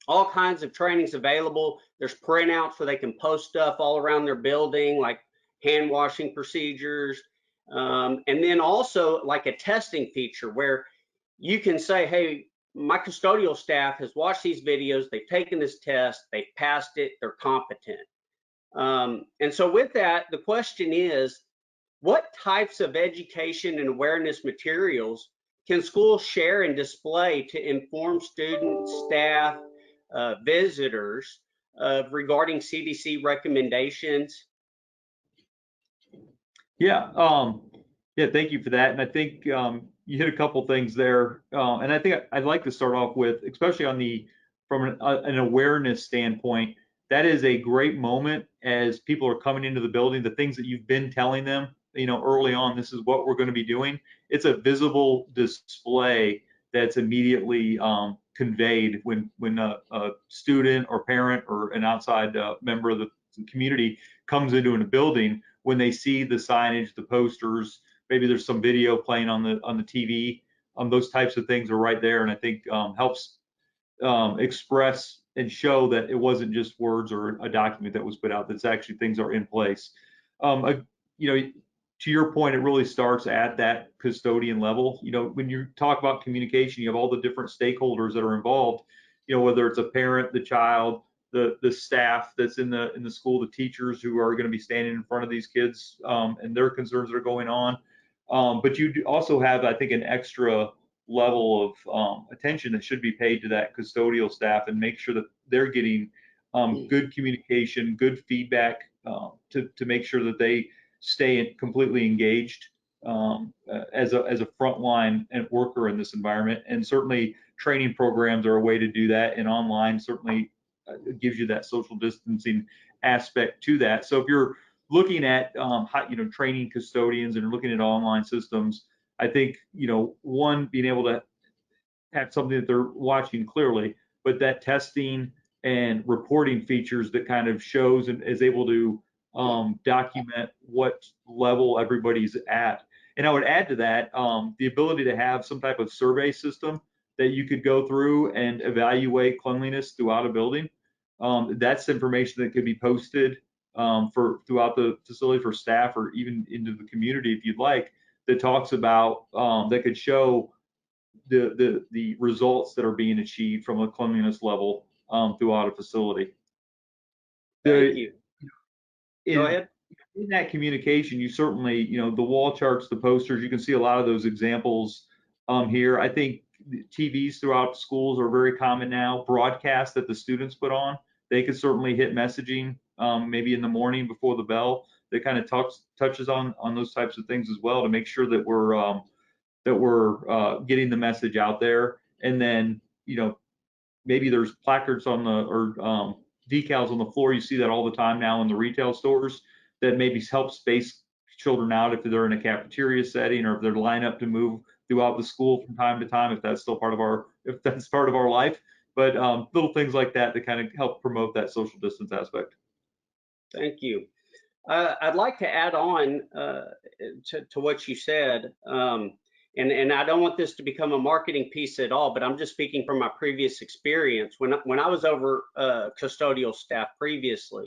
all kinds of trainings available. There's printouts where they can post stuff all around their building, like hand washing procedures. And then also like a testing feature where you can say, hey, my custodial staff has watched these videos, they've taken this test, they've passed it, they're competent. And so with that, the question is, what types of education and awareness materials can schools share and display to inform students, staff, visitors regarding CDC recommendations? Yeah, yeah, thank you for that. And I think you hit a couple things there. And I think I'd like to start off with, especially on from an awareness standpoint, that is a great moment as people are coming into the building, the things that you've been telling them, early on, this is what we're going to be doing. It's a visible display that's immediately conveyed when a student or parent or an outside member of the community comes into a building. When they see the signage, the posters, maybe there's some video playing on the TV, those types of things are right there, and I think helps express and show that it wasn't just words or a document that was put out. That's actually things are in place. To your point, it really starts at that custodian level. When you talk about communication, you have all the different stakeholders that are involved. Whether it's a parent, the child, the staff that's in the school, the teachers who are going to be standing in front of these kids and their concerns that are going on. But you also have, I think, an extra level of attention that should be paid to that custodial staff and make sure that they're getting good communication, good feedback to make sure that they stay completely engaged as a frontline worker in this environment. And certainly training programs are a way to do that, and online certainly gives you that social distancing aspect to that. So if you're looking at training custodians and looking at online systems, I think one, being able to have something that they're watching clearly, but that testing and reporting features that kind of shows and is able to document what level everybody's at. And I would add to that the ability to have some type of survey system that you could go through and evaluate cleanliness throughout a building. That's information that could be posted throughout the facility for staff or even into the community if you'd like, that talks about that could show the results that are being achieved from a cleanliness level throughout a facility. Thank you. Go ahead. In that communication, you certainly, the wall charts, the posters, you can see a lot of those examples here. I think TVs throughout schools are very common now. Broadcasts that the students put on, they could certainly hit messaging maybe in the morning before the bell that kind of touches on those types of things as well, to make sure that we're getting the message out there. And then maybe there's placards on or decals on the floor. You see that all the time now in the retail stores that maybe help space children out if they're in a cafeteria setting, or if they're lined up to move throughout the school from time to time, if that's still part of our life. But little things like that kind of help promote that social distance aspect. Thank you. I'd like to add on to what you said, and I don't want this to become a marketing piece at all, but I'm just speaking from my previous experience. When I was over custodial staff previously,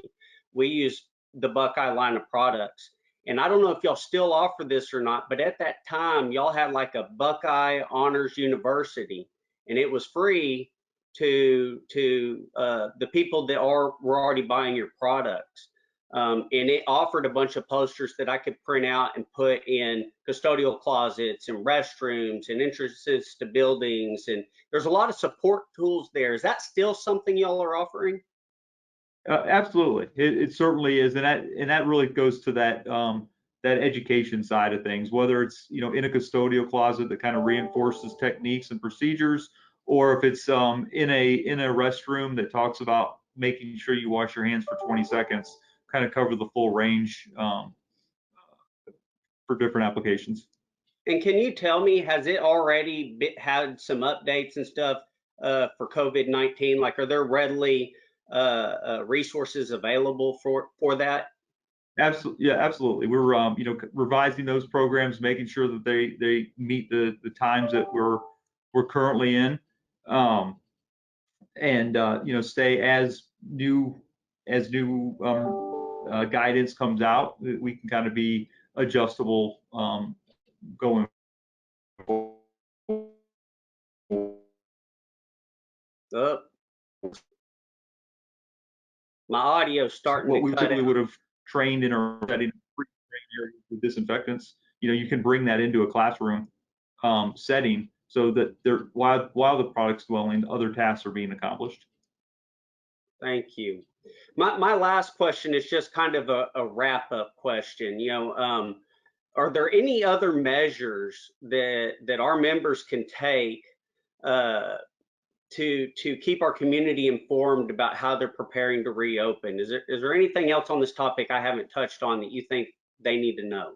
we used the Buckeye line of products. And I don't know if y'all still offer this or not, but at that time, y'all had like a Buckeye Honors University, and it was free to the people that were already buying your products. And it offered a bunch of posters that I could print out and put in custodial closets and restrooms and entrances to buildings. And there's a lot of support tools there. Is that still something y'all are offering? Absolutely, it certainly is, and that really goes to that education side of things. Whether it's in a custodial closet that kind of reinforces techniques and procedures, or if it's in a restroom that talks about making sure you wash your hands for 20 seconds, kind of cover the full range for different applications. And can you tell me, has it already had some updates and stuff for COVID-19? Like, are there readily resources available for that? Absolutely, yeah, absolutely. We're revising those programs, making sure that they meet the times that we're we're currently in, and stay as new guidance comes out. We can kind of be adjustable going forward. My audio's starting What to we cut typically out. would have trained in our setting with disinfectants, you can bring that into a classroom setting so that while the product's dwelling, other tasks are being accomplished. Thank you. My last question is just kind of a wrap-up question. Are there any other measures that our members can take to keep our community informed about how they're preparing to reopen? Is there anything else on this topic I haven't touched on that you think they need to know?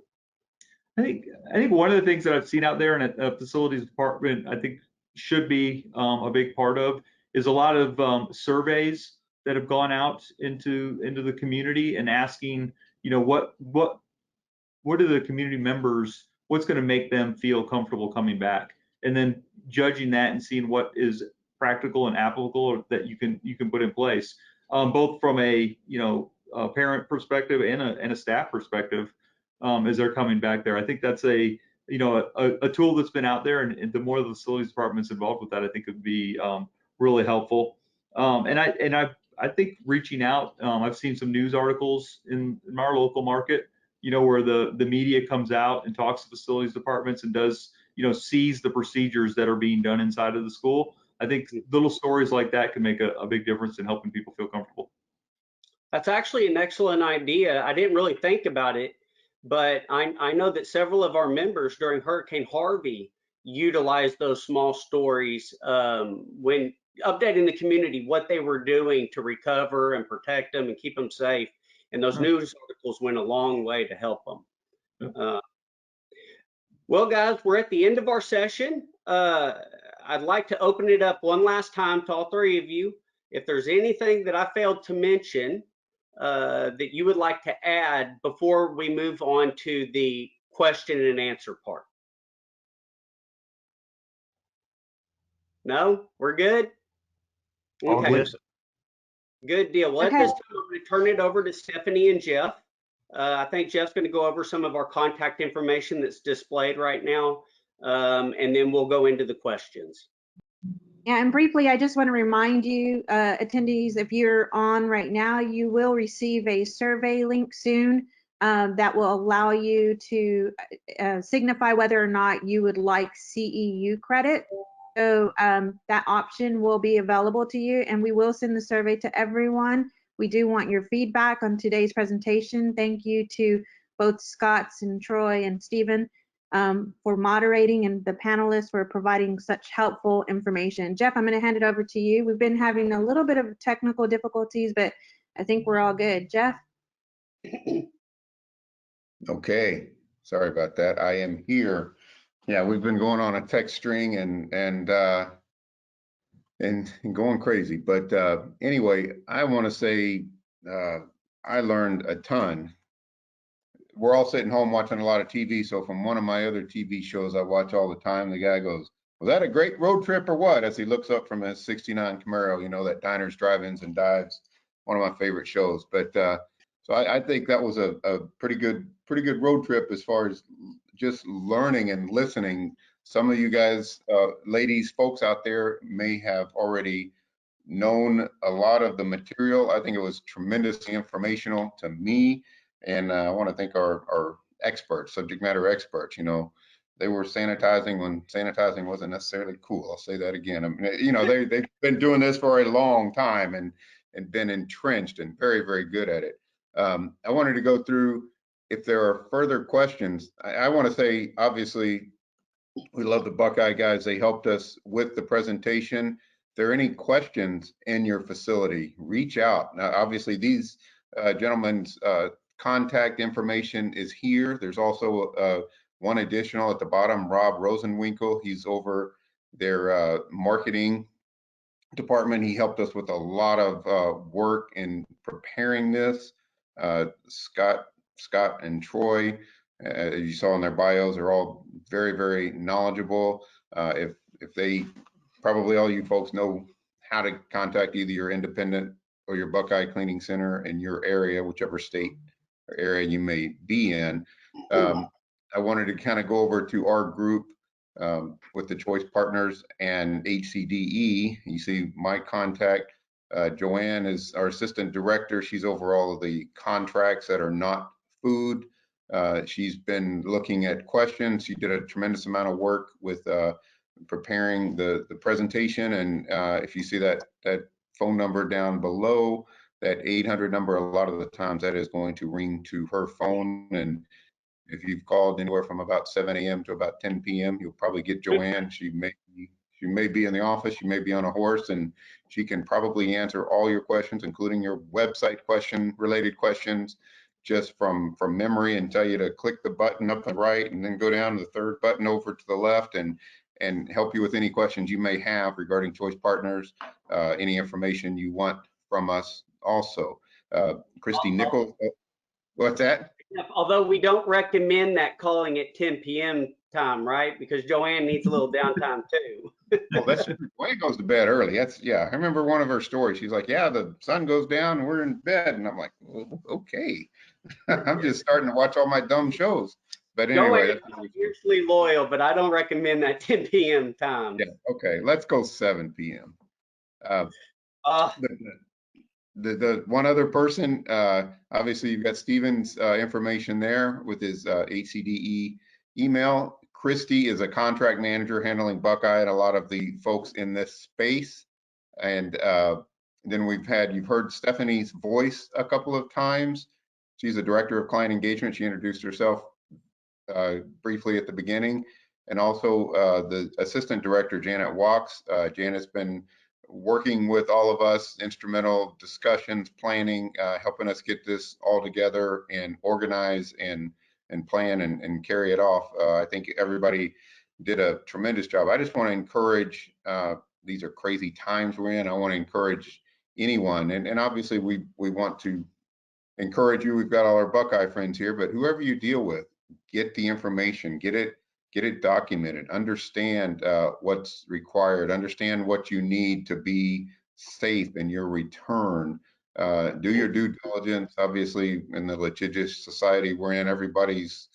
I think one of the things that I've seen out there in a facilities department, I think should be a big part of, is a lot of surveys that have gone out into the community and asking, what do the community members, what's going to make them feel comfortable coming back, and then judging that and seeing what is practical and applicable that you can put in place, both from a parent perspective and a staff perspective. As they're coming back there, I think that's a tool that's been out there, and the more the facilities department's involved with that, I think it would be really helpful. And I think reaching out, I've seen some news articles in our local market, where the media comes out and talks to facilities departments and does, sees the procedures that are being done inside of the school. I think little stories like that can make a big difference in helping people feel comfortable. That's actually an excellent idea. I didn't really think about it, but I know that several of our members during Hurricane Harvey utilized those small stories when updating the community what they were doing to recover and protect them and keep them safe. And those news articles went a long way to help them. Well, guys, we're at the end of our session. I'd like to open it up one last time to all three of you. If there's anything that I failed to mention that you would like to add before we move on to the question and answer part. No, we're good? Okay. Good deal. Well, at this time, I'm going to turn it over to Stephanie and Jeff. I think Jeff's going to go over some of our contact information that's displayed right now, and then we'll go into the questions. Yeah, and briefly, I just want to remind you, attendees, if you're on right now, you will receive a survey link soon that will allow you to signify whether or not you would like CEU credit. So that option will be available to you, and we will send the survey to everyone. We do want your feedback on today's presentation. Thank you to both Scotts and Troy and Stephen for moderating, and the panelists for providing such helpful information. Jeff, I'm going to hand it over to you. We've been having a little bit of technical difficulties, but I think we're all good. Jeff? Okay, sorry about that. I am here. Yeah, we've been going on a text string and going crazy. But anyway, I want to say I learned a ton. We're all sitting home watching a lot of TV. So from one of my other TV shows I watch all the time, the guy goes, "Was that a great road trip or what?" As he looks up from his '69 Camaro, that diners, drive-ins, and dives. One of my favorite shows. But so I think that was a pretty good road trip as far as just learning and listening. Some of you guys, ladies, folks out there may have already known a lot of the material. I think it was tremendously informational to me. And I want to thank our experts, subject matter experts. They were sanitizing when sanitizing wasn't necessarily cool. I'll say that again. I mean, they've been doing this for a long time and been entrenched and very, very good at it. I wanted to go through, if there are further questions. I want to say, obviously, we love the Buckeye guys. They helped us with the presentation. If there are any questions in your facility, reach out. Now, obviously, these gentlemen's contact information is here. There's also one additional at the bottom, Rob Rosenwinkel. He's over their marketing department. He helped us with a lot of work in preparing this. Scott and Troy, as you saw in their bios, are all very, very knowledgeable. If if they, probably all you folks know how to contact either your independent or your Buckeye Cleaning Center in your area, whichever state or area you may be in. I wanted to kind of go over to our group with the Choice Partners and HCDE. You see my contact. Joanne is our assistant director. She's over all of the contracts that are not food. She's been looking at questions. She did a tremendous amount of work with preparing the presentation. And if you see that phone number down below, that 800 number, a lot of the times that is going to ring to her phone. And if you've called anywhere from about 7 a.m. to about 10 p.m., you'll probably get Joanne. She may be in the office, she may be on a horse, and she can probably answer all your questions, including your website related questions, just from memory, and tell you to click the button up the right and then go down to the third button over to the left and help you with any questions you may have regarding Choice Partners, any information you want from us also. Christy Nichols, what's that? Although we don't recommend that calling at 10 p.m. time, right? Because Joanne needs a little downtime too. Well, that's Joanne goes to bed early. Yeah. I remember one of her stories. She's like, yeah, the sun goes down and we're in bed. And I'm like, well, okay. I'm just starting to watch all my dumb shows. But anyway. Joanne is usually loyal, but I don't recommend that 10 p.m. time. Yeah, okay. Let's go 7 p.m. The one other person, obviously you've got Steven's information there with his HCDE email. Christy is a contract manager handling Buckeye and a lot of the folks in this space. And then you've heard Stephanie's voice a couple of times. She's a director of client engagement. She introduced herself briefly at the beginning. And also the assistant director, Janet Walks. Janet's been working with all of us, instrumental discussions, planning, helping us get this all together and organize and plan and carry it off. I think everybody did a tremendous job. I just want to encourage, these are crazy times we're in. I want to encourage anyone, and obviously we want to encourage you. We've got all our Buckeye friends here, but whoever you deal with, get the information, get it documented, understand what's required, understand what you need to be safe in your return. Do your due diligence. Obviously, in the litigious society we're in, everybody's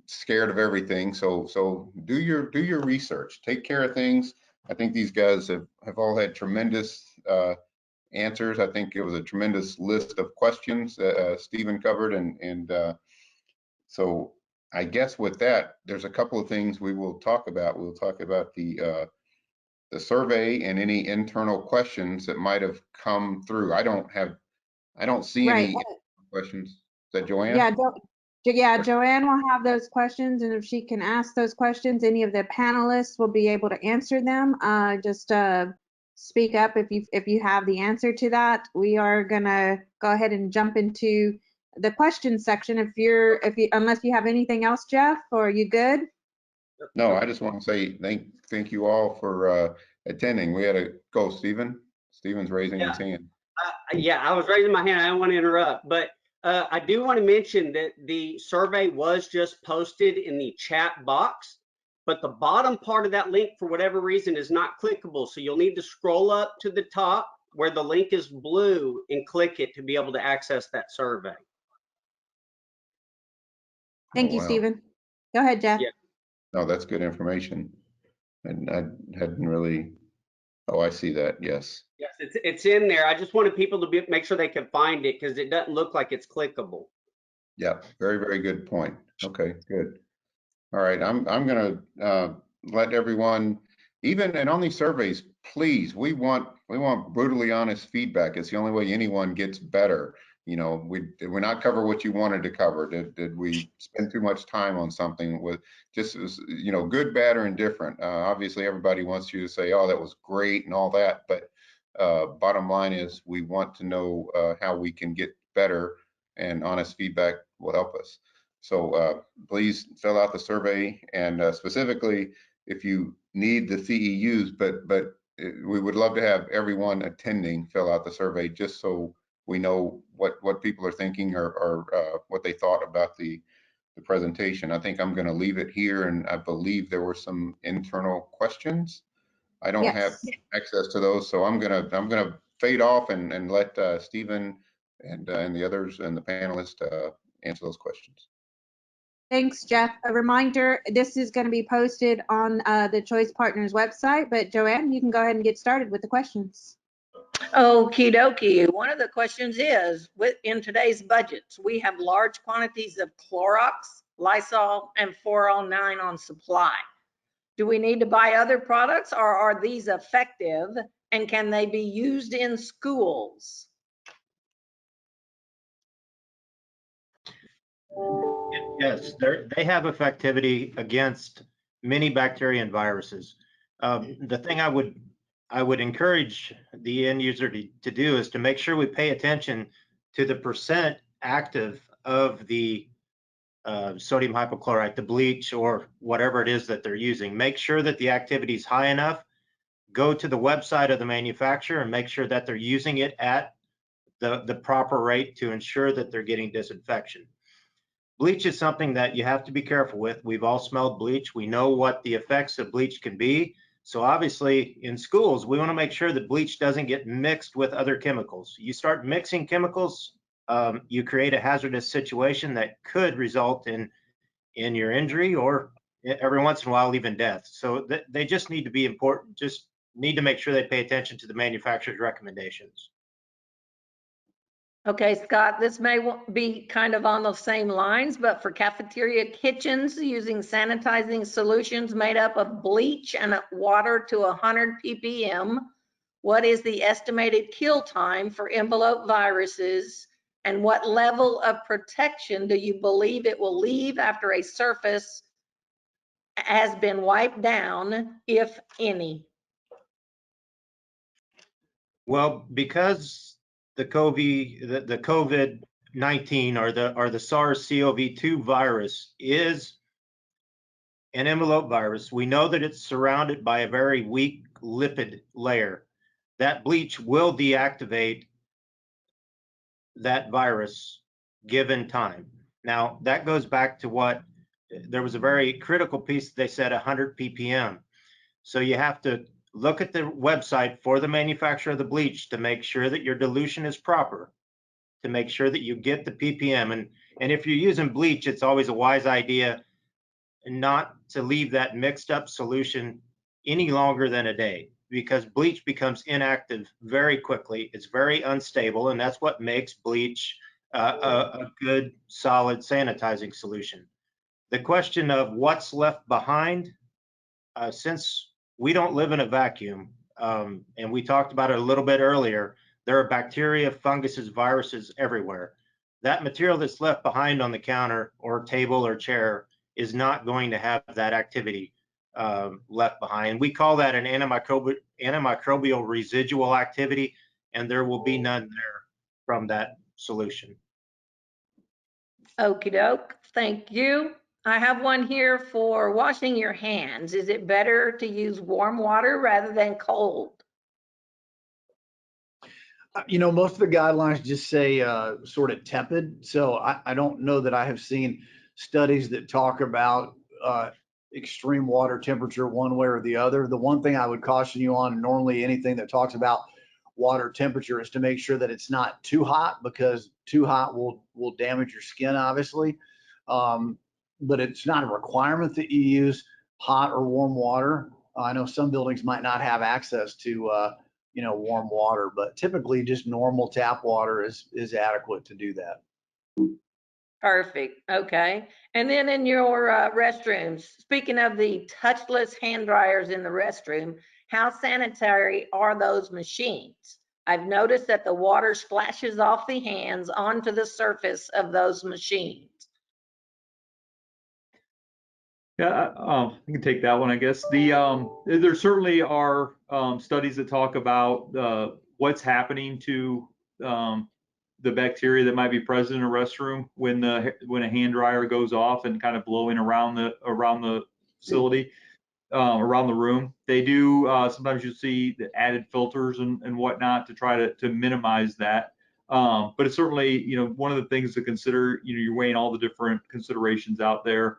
scared of everything. So do your research, take care of things. I think these guys have all had tremendous answers. I think it was a tremendous list of questions Stephen covered, and so I guess with that, there's a couple of things we will talk about. We'll talk about the survey and any internal questions that might have come through. I don't see any questions. Is that Joanne? Yeah, Joanne will have those questions, and if she can ask those questions, any of the panelists will be able to answer them. Just speak up if you have the answer to that. We are gonna go ahead and jump into the question section. Unless you have anything else, Jeff, or are you good? No, I just want to say thank you all for attending. We had go, Stephen. Stephen's raising his hand. Yeah, I was raising my hand. I don't want to interrupt, but I do want to mention that the survey was just posted in the chat box, but the bottom part of that link, for whatever reason, is not clickable. So you'll need to scroll up to the top where the link is blue and click it to be able to access that survey. Thank you, Stephen. Go ahead, Jeff. Yeah. No, that's good information. And I hadn't really, I see that, yes. Yes, it's in there. I just wanted people to make sure they can find it because it doesn't look like it's clickable. Yeah, very, very good point. Okay, good. All right, I'm gonna let everyone, and on these surveys, please, we want brutally honest feedback. It's the only way anyone gets better. You know, did we not cover what you wanted to cover? Did we spend too much time on something with just, you know, good, bad, or indifferent? Obviously, everybody wants you to say, oh, that was great and all that. But bottom line is we want to know how we can get better, and honest feedback will help us. So please fill out the survey, and specifically if you need the CEUs, but we would love to have everyone attending fill out the survey just so we know what people are thinking or what they thought about the presentation. I think I'm going to leave it here, and I believe there were some internal questions. I don't have Yes. access to those, so I'm gonna fade off and let Stephen and the others and the panelists answer those questions. Thanks, Jeff. A reminder, this is going to be posted on the Choice Partners website, but Joanne, you can go ahead and get started with the questions. Okie dokie. One of the questions is, in today's budgets, we have large quantities of Clorox, Lysol, and 409 on supply. Do we need to buy other products, or are these effective, and can they be used in schools? Yes, they have effectivity against many bacteria and viruses. The thing I would encourage the end user to do is to make sure we pay attention to the percent active of the sodium hypochlorite, the bleach, or whatever it is that they're using. Make sure that the activity is high enough. Go to the website of the manufacturer and make sure that they're using it at the proper rate to ensure that they're getting disinfection. Bleach is something that you have to be careful with. We've all smelled bleach. We know what the effects of bleach can be. So obviously in schools, we want to make sure that bleach doesn't get mixed with other chemicals. You start mixing chemicals, you create a hazardous situation that could result in your injury, or every once in a while even death. So they just need to be important, just need to make sure they pay attention to the manufacturer's recommendations. Okay, Scott, this may be kind of on the same lines, but for cafeteria kitchens using sanitizing solutions made up of bleach and water to 100 ppm, what is the estimated kill time for envelope viruses, and what level of protection do you believe it will leave after a surface has been wiped down, if any? Well, because the COVID-19 or the SARS-CoV-2 virus is an envelope virus, we know that it's surrounded by a very weak lipid layer. That bleach will deactivate that virus given time. Now, that goes back to what there was a very critical piece they said 100 ppm. So you have to look at the website for the manufacturer of the bleach to make sure that your dilution is proper, to make sure that you get the ppm. And if you're using bleach, it's always a wise idea not to leave that mixed up solution any longer than a day, because bleach becomes inactive very quickly. It's very unstable, and that's what makes bleach a good, solid sanitizing solution. The question of what's left behind, since we don't live in a vacuum, and we talked about it a little bit earlier, there are bacteria, funguses, viruses everywhere. That material that's left behind on the counter or table or chair is not going to have that activity left behind. We call that an antimicrobial residual activity, and there will be none there from that solution. Okie doke, thank you. I have one here for washing your hands. Is it better to use warm water rather than cold? You know, most of the guidelines just say sort of tepid. So I don't know that I have seen studies that talk about extreme water temperature one way or the other. The one thing I would caution you on, normally anything that talks about water temperature, is to make sure that it's not too hot, because too hot will damage your skin, obviously. But it's not a requirement that you use hot or warm water. I know some buildings might not have access to warm water, but typically just normal tap water is adequate to do that. Perfect, okay. And then in your restrooms, speaking of the touchless hand dryers in the restroom, how sanitary are those machines? I've noticed that the water splashes off the hands onto the surface of those machines. Yeah, I can take that one, I guess. There certainly are studies that talk about what's happening to the bacteria that might be present in a restroom when a hand dryer goes off and kind of blowing around the facility, around the room. They do sometimes you see the added filters and whatnot to try to minimize that. But it's certainly one of the things to consider. You're weighing all the different considerations out there.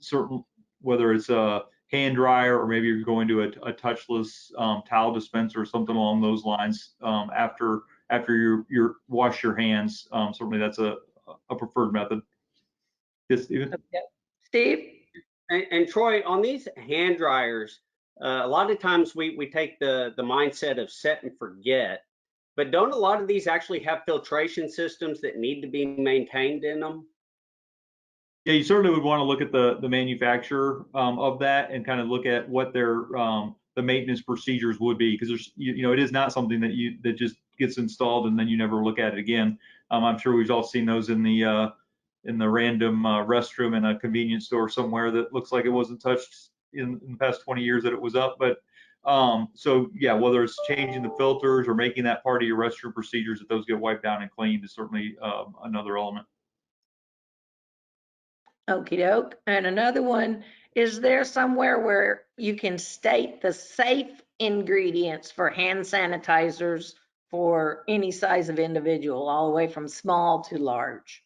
Certain, whether it's hand hand dryer, or maybe you're going to a touchless towel dispenser or something along those lines after you wash your hands. Certainly that's a preferred method. Yes, Stephen? Okay. Steve? And Troy, on these hand dryers, a lot of times we take the mindset of set and forget, but don't a lot of these actually have filtration systems that need to be maintained in them? Yeah, you certainly would want to look at the manufacturer of that and kind of look at what their the maintenance procedures would be, because there's it is not something that just gets installed and then you never look at it again. I'm sure we've all seen those in the random restroom in a convenience store somewhere that looks like it wasn't touched in the past 20 years that it was up. But so yeah, whether it's changing the filters or making that part of your restroom procedures, that those get wiped down and cleaned is certainly another element. Okie doke. And another one, is there somewhere where you can state the safe ingredients for hand sanitizers for any size of individual, all the way from small to large?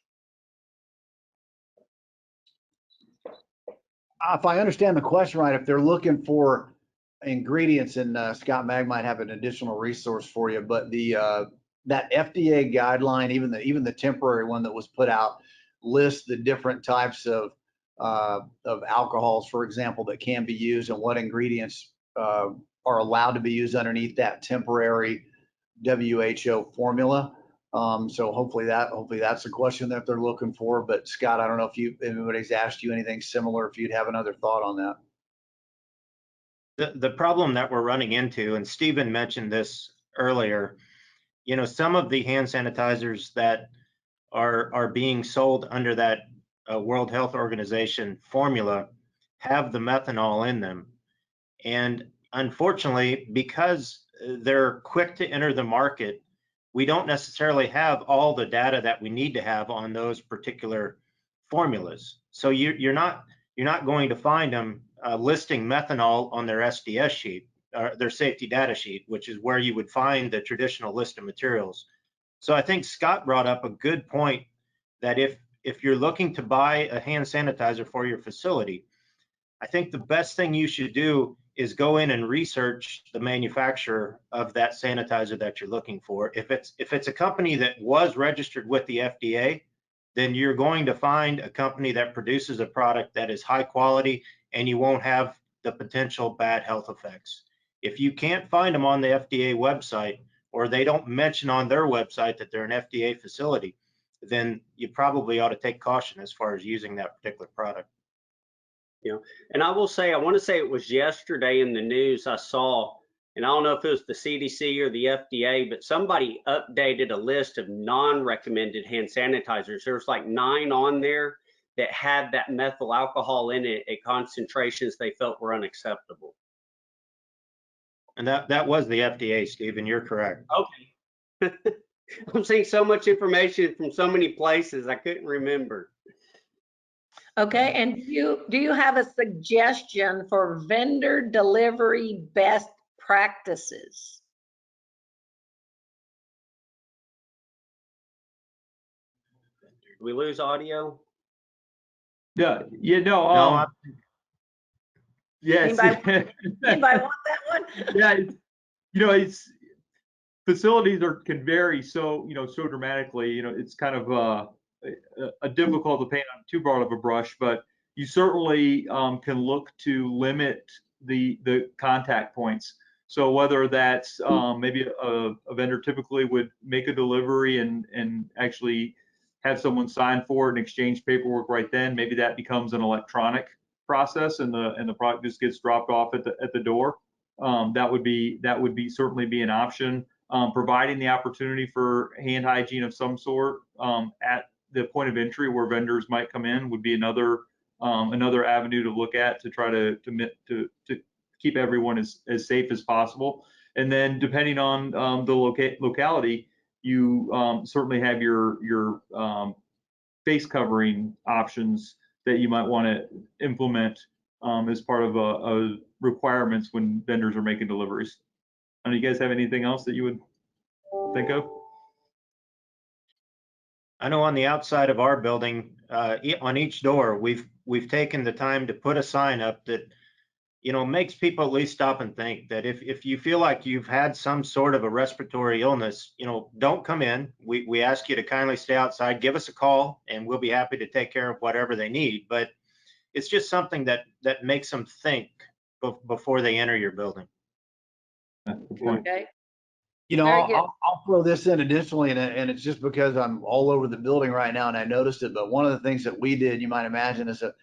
If I understand the question right, if they're looking for ingredients, and Scott Mag might have an additional resource for you, but that FDA guideline, even the temporary one that was put out, lists the different types of alcohols, for example, that can be used and what ingredients are allowed to be used underneath that temporary WHO formula. So hopefully that's the question that they're looking for. But Scott, I don't know if anybody's asked you anything similar, if you'd have another thought on that. The problem that we're running into, and Stephen mentioned this earlier, some of the hand sanitizers that are being sold under that World Health Organization formula have the methanol in them. And unfortunately, because they're quick to enter the market, we don't necessarily have all the data that we need to have on those particular formulas. So you're not going to find them listing methanol on their SDS sheet, their safety data sheet, which is where you would find the traditional list of materials. So I think Scott brought up a good point that if you're looking to buy a hand sanitizer for your facility, I think the best thing you should do is go in and research the manufacturer of that sanitizer that you're looking for. If it's a company that was registered with the FDA, then you're going to find a company that produces a product that is high quality and you won't have the potential bad health effects. If you can't find them on the FDA website, or they don't mention on their website that they're an FDA facility, then you probably ought to take caution as far as using that particular product. And I will say, I want to say it was yesterday in the news I saw, and I don't know if it was the CDC or the FDA, but somebody updated a list of non-recommended hand sanitizers. There was like 9 on there that had that methyl alcohol in it at concentrations they felt were unacceptable. And that was the FDA, Stephen, you're correct. Okay. I'm seeing so much information from so many places, I couldn't remember. Okay, and do you have a suggestion for vendor delivery best practices? Did we lose audio? No. No, Yes. Anybody want that one? Yeah, it's facilities can vary so dramatically. It's kind of a difficult to paint on too broad of a brush, but you certainly can look to limit the contact points. So whether that's maybe a vendor typically would make a delivery and actually have someone sign for it and exchange paperwork right then, maybe that becomes an electronic process and the product just gets dropped off at the door. That would certainly be an option. Providing the opportunity for hand hygiene of some sort at the point of entry where vendors might come in would be another avenue to look at to try to keep everyone as safe as possible. And then depending on the locality, you certainly have your face covering options that you might want to implement as part of a requirements when vendors are making deliveries. Do you guys have anything else that you would think of? I know on the outside of our building, on each door, we've taken the time to put a sign up that you know, makes people at least stop and think that if you feel like you've had some sort of a respiratory illness, you know, don't come in. We ask you to kindly stay outside, give us a call, and we'll be happy to take care of whatever they need. But it's just something that makes them think before they enter your building. Good point. Okay, You know, Very good. I'll throw this in additionally, and it's just because I'm all over the building right now and I noticed it. But one of the things that we did, you might imagine, as a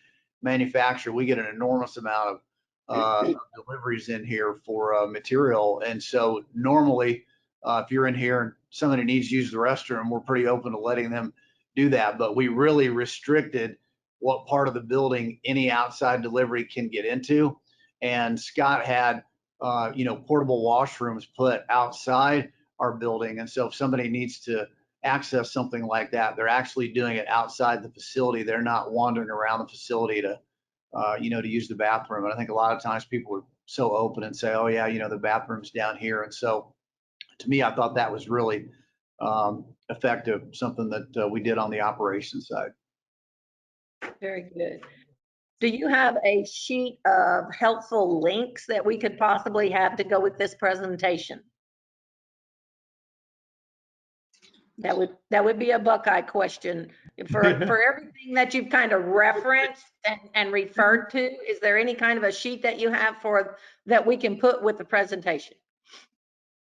manufacturer, we get an enormous amount of deliveries in here for material. And so normally, if you're in here and somebody needs to use the restroom, we're pretty open to letting them do that. But we really restricted what part of the building any outside delivery can get into. And Scott had you know, portable washrooms put outside our building. And so if somebody needs to access something like that, they're actually doing it outside the facility. They're not wandering around the facility to, you know, to use the bathroom. And I think a lot of times people are so open and say, oh yeah, you know, the bathroom's down here. And so to me, I thought that was really effective, something that we did on the operations side. Very good. Do you have a sheet of helpful links that we could possibly have to go with this presentation? That would be a Buckeye question. For everything that you've kind of referenced and referred to, is there any kind of a sheet that you have for that we can put with the presentation?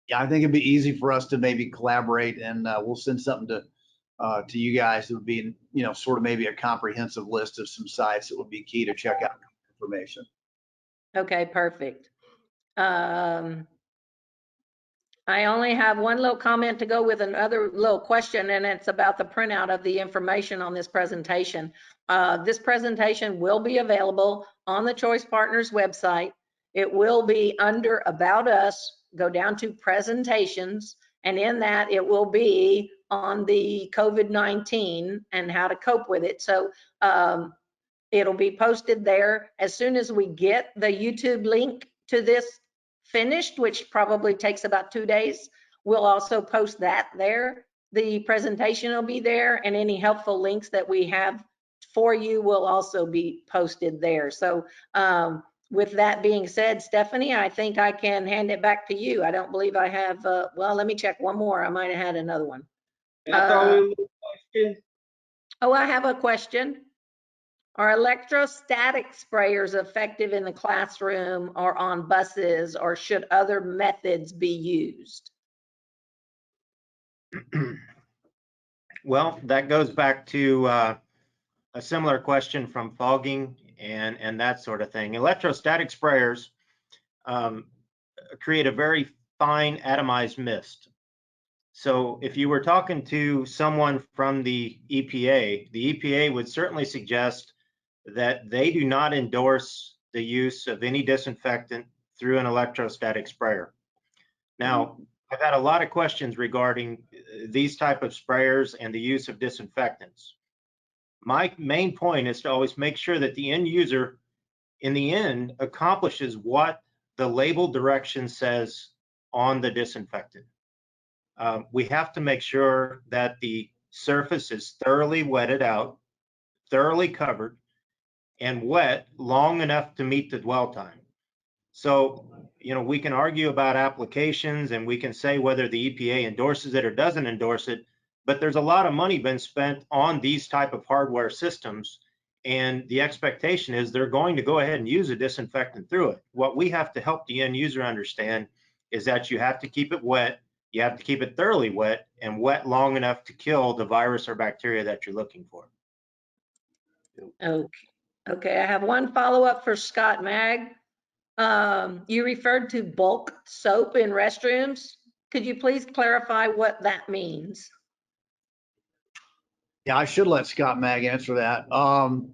Yeah, I think it'd be easy for us to maybe collaborate, and we'll send something to you guys. It would be, you know, sort of maybe a comprehensive list of some sites that would be key to check out information. Okay, perfect. I only have one little comment to go with another little question, and it's about the printout of the information on this presentation. This presentation will be available on the Choice Partners website. It will be under About Us, go down to Presentations, and in that it will be on the COVID-19 and how to cope with it. So it'll be posted there. As soon as we get the YouTube link to this finished, which probably takes about 2 days, we'll also post that there. The presentation will be there, and any helpful links that we have for you will also be posted there. So with that being said, Stephanie, I think I can hand it back to you. I don't believe I have, well, let me check one more. I might have had another one. Can I throw in a question? Oh, I have a question. Are electrostatic sprayers effective in the classroom or on buses, or should other methods be used? Well, that goes back to a similar question from fogging and that sort of thing. Electrostatic sprayers create a very fine atomized mist. So if you were talking to someone from the EPA would certainly suggest that they do not endorse the use of any disinfectant through an electrostatic sprayer. Now, I've had a lot of questions regarding these type of sprayers and the use of disinfectants. My main point is to always make sure that the end user in the end accomplishes what the label direction says on the disinfectant. We have to make sure that the surface is thoroughly wetted out, thoroughly covered, and wet long enough to meet the dwell time. So, you know, we can argue about applications and we can say whether the EPA endorses it or doesn't endorse it, but there's a lot of money been spent on these type of hardware systems, and the expectation is they're going to go ahead and use a disinfectant through it. What we have to help the end user understand is that you have to keep it wet, you have to keep it thoroughly wet, and wet long enough to kill the virus or bacteria that you're looking for. Okay, I have one follow-up for Scott Mag. You referred to bulk soap in restrooms. Could you please clarify what that means? Yeah, I should let Scott Mag answer that.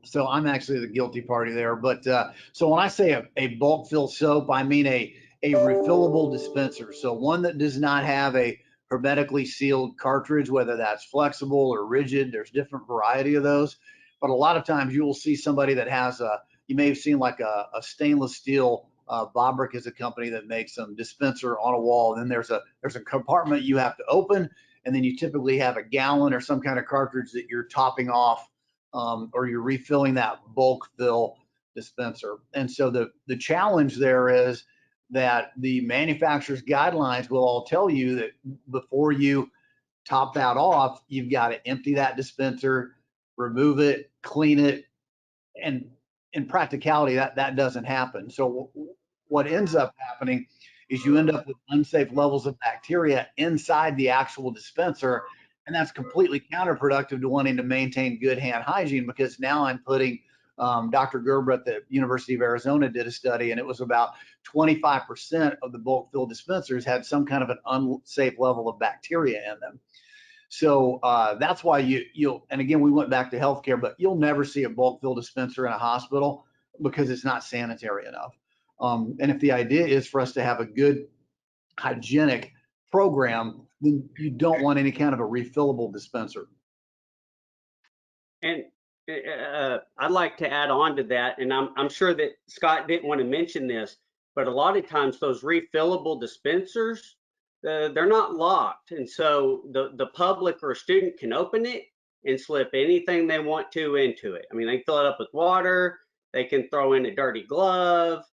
So I'm actually the guilty party there. But so when I say a bulk fill soap, I mean a refillable dispenser. So one that does not have a hermetically sealed cartridge, whether that's flexible or rigid. There's different variety of those. But a lot of times you will see somebody that has you may have seen like a stainless steel, Bobrick is a company that makes some dispenser on a wall. And then there's a compartment you have to open. And then you typically have a gallon or some kind of cartridge that you're topping off, or you're refilling that bulk fill dispenser. And so the challenge there is that the manufacturer's guidelines will all tell you that before you top that off, you've got to empty that dispenser, remove it, clean it, and in practicality, that doesn't happen. So what ends up happening is you end up with unsafe levels of bacteria inside the actual dispenser, and that's completely counterproductive to wanting to maintain good hand hygiene, because now I'm putting Dr. Gerber at the University of Arizona did a study, and it was about 25% of the bulk fill dispensers had some kind of an unsafe level of bacteria in them. So that's why you'll, and again, we went back to healthcare, but you'll never see a bulk fill dispenser in a hospital because it's not sanitary enough. And if the idea is for us to have a good hygienic program, then you don't want any kind of a refillable dispenser. And I'd like to add on to that, and I'm sure that Scott didn't want to mention this, but a lot of times those refillable dispensers, they're not locked, and so the public or a student can open it and slip anything they want to into it. I mean, they can fill it up with water, they can throw in a dirty glove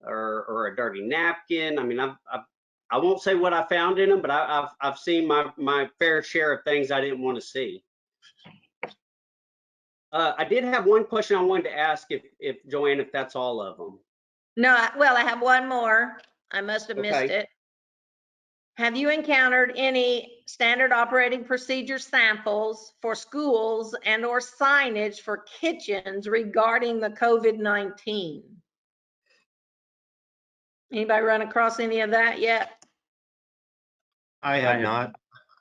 or a dirty napkin. I mean, I won't say what I found in them, but I've seen my fair share of things I didn't want to see. I did have one question I wanted to ask, if Joanne, if that's all of them. No, well, I have one more. I must have missed Okay. it. Have you encountered any standard operating procedure samples for schools and or signage for kitchens regarding the COVID-19? Anybody run across any of that yet? I have not.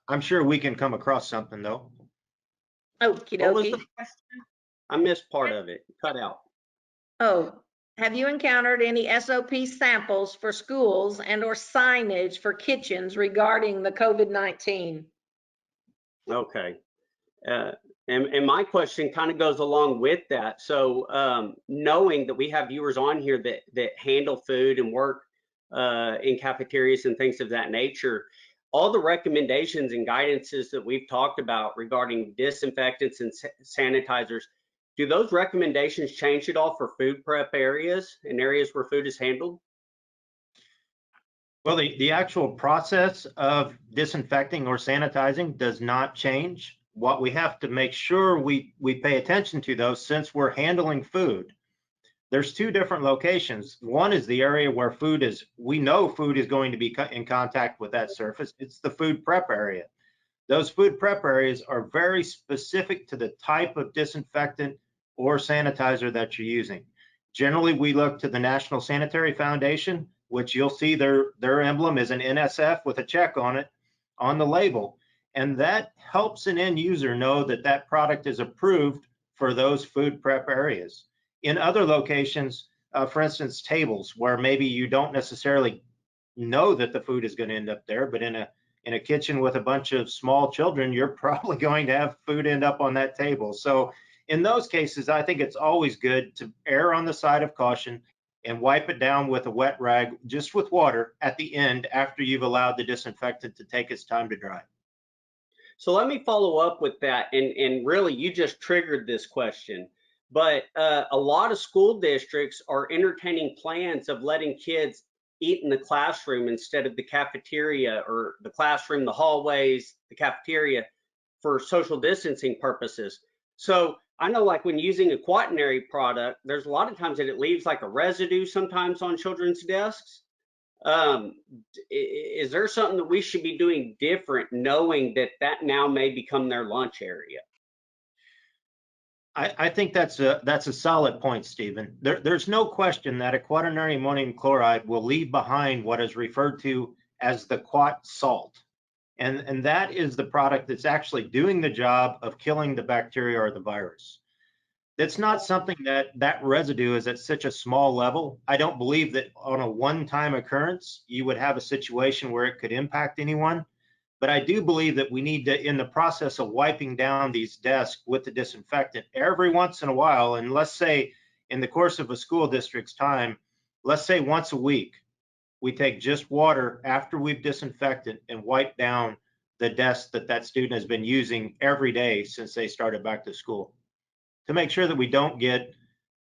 I'm sure we can come across something though. Okie What was the dokie. question? I missed part of it. Cut out. Oh, have you encountered any SOP samples for schools and or signage for kitchens regarding the COVID-19? Okay. And my question kind of goes along with that. So knowing that we have viewers on here that handle food and work in cafeterias and things of that nature, all the recommendations and guidances that we've talked about regarding disinfectants and sanitizers, do those recommendations change at all for food prep areas and areas where food is handled? Well, the actual process of disinfecting or sanitizing does not change. What we have to make sure we pay attention to, though, since we're handling food, there's two different locations. One is the area where we know food is going to be in contact with that surface. It's the food prep area. Those food prep areas are very specific to the type of disinfectant or sanitizer that you're using. Generally, we look to the National Sanitary Foundation, which you'll see their emblem is an NSF with a check on it on the label. And that helps an end user know that that product is approved for those food prep areas. In other locations, for instance, tables where maybe you don't necessarily know that the food is going to end up there, but in a kitchen with a bunch of small children, you're probably going to have food end up on that table. So in those cases, I think it's always good to err on the side of caution and wipe it down with a wet rag, just with water at the end after you've allowed the disinfectant to take its time to dry. So let me follow up with that. And really, you just triggered this question. But a lot of school districts are entertaining plans of letting kids eat in the classroom instead of the cafeteria, or the classroom, the hallways, the cafeteria, for social distancing purposes. So I know, like, when using a quaternary product, there's a lot of times that it leaves like a residue sometimes on children's desks. Is there something that we should be doing different, knowing that now may become their lunch area? I think that's a solid point, Stephen. There's no question that a quaternary ammonium chloride will leave behind what is referred to as the quat salt. And that is the product that's actually doing the job of killing the bacteria or the virus. It's not something that residue is at such a small level. I don't believe that on a one-time occurrence, you would have a situation where it could impact anyone. But I do believe that we need to, in the process of wiping down these desks with the disinfectant every once in a while, and let's say in the course of a school district's time, let's say once a week, we take just water after we've disinfected and wipe down the desk that student has been using every day since they started back to school, to make sure that we don't get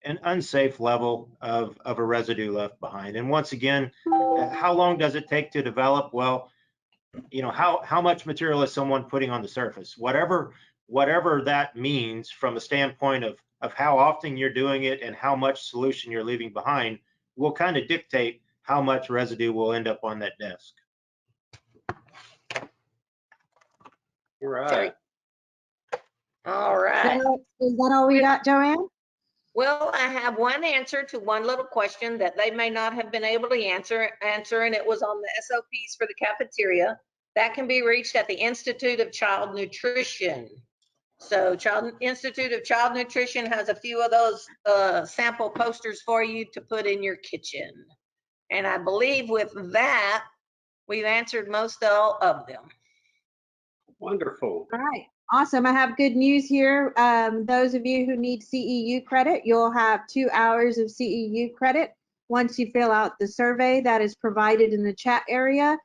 an unsafe level of a residue left behind. And once again, how long does it take to develop? Well, you know, how much material is someone putting on the surface? Whatever that means from a standpoint of how often you're doing it and how much solution you're leaving behind will kind of dictate how much residue will end up on that desk. Right. All right. So, is that all we got, Joanne? Well, I have one answer to one little question that they may not have been able to answer, and it was on the SOPs for the cafeteria. That can be reached at the Institute of Child Nutrition. So Institute of Child Nutrition has a few of those sample posters for you to put in your kitchen. And I believe with that, we've answered most all of them. Wonderful. All right, awesome. I have good news here. Those of you who need CEU credit, you'll have 2 hours of CEU credit once you fill out the survey that is provided in the chat area.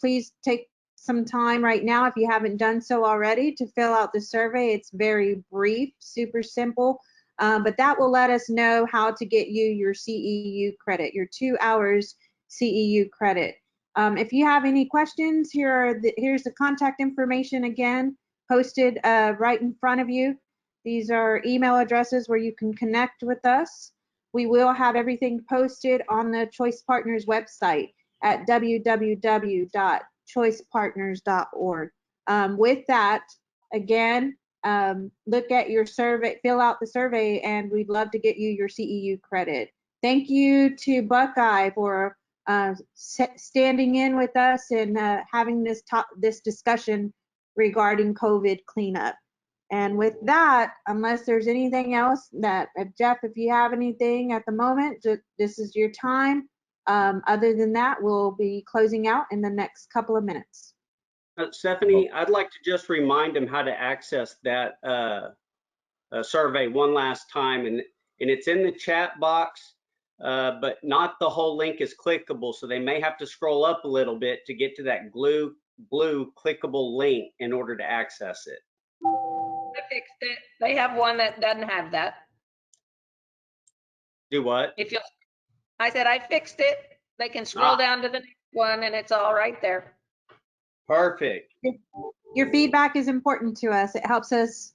Please take some time right now, if you haven't done so already, to fill out the survey. It's very brief, super simple, but that will let us know how to get you your CEU credit, your 2 hours CEU credit. If you have any questions, here's the contact information again, posted right in front of you. These are email addresses where you can connect with us. We will have everything posted on the Choice Partners website at www.choicepartners.org. With that, again, look at your survey, fill out the survey, and we'd love to get you your CEU credit. Thank you to Buckeye for standing in with us and having this discussion regarding COVID cleanup. And with that, unless there's anything else that, Jeff, if you have anything at the moment, this is your time. Other than that, we'll be closing out in the next couple of minutes. Stephanie, I'd like to just remind them how to access that survey one last time, and it's in the chat box, but not the whole link is clickable, so they may have to scroll up a little bit to get to that blue clickable link in order to access it. I fixed it. They have one that doesn't have that. Do what? I said I fixed it. They can scroll down to the next one and it's all right there. Perfect. Your feedback is important to us. It helps us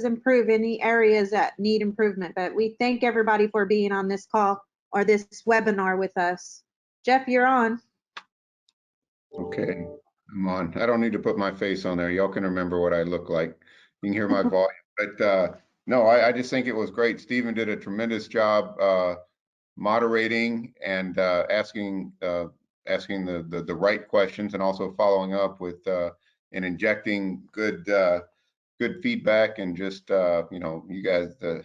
improve any areas that need improvement. But we thank everybody for being on this call or this webinar with us. Jeff, you're on. Okay, I'm on. I don't need to put my face on there. Y'all can remember what I look like. You can hear my volume. But no, I just think it was great. Stephen did a tremendous job moderating and asking the right questions, and also following up with and injecting good feedback, and just you guys, the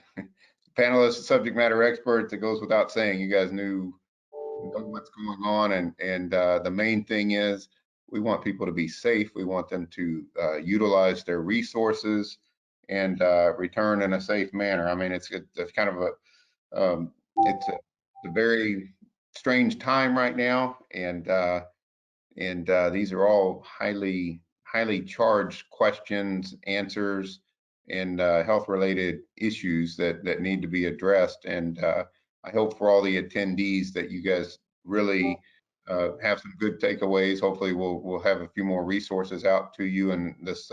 panelists, subject matter experts, it goes without saying, you guys knew what's going on, and the main thing is we want people to be safe. We want them to utilize their resources and return in a safe manner. I mean, it's kind of it's a very strange time right now, and these are all highly charged questions, answers, and health-related issues that need to be addressed. And I hope for all the attendees that you guys really have some good takeaways. Hopefully, we'll have a few more resources out to you, and this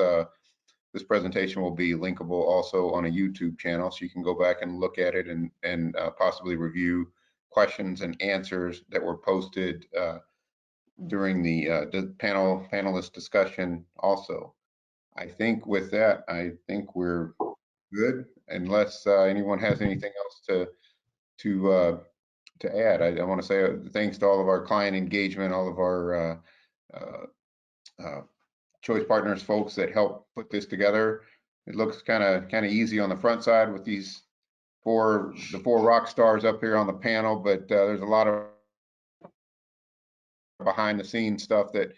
presentation will be linkable also on a YouTube channel, so you can go back and look at it and possibly review questions and answers that were posted during the panelist discussion also. I think with that, I think we're good, unless anyone has anything else to add. I want to say thanks to all of our client engagement, all of our Choice Partners folks that helped put this together. It looks kind of easy on the front side with the four rock stars up here on the panel, but there's a lot of behind the scenes stuff that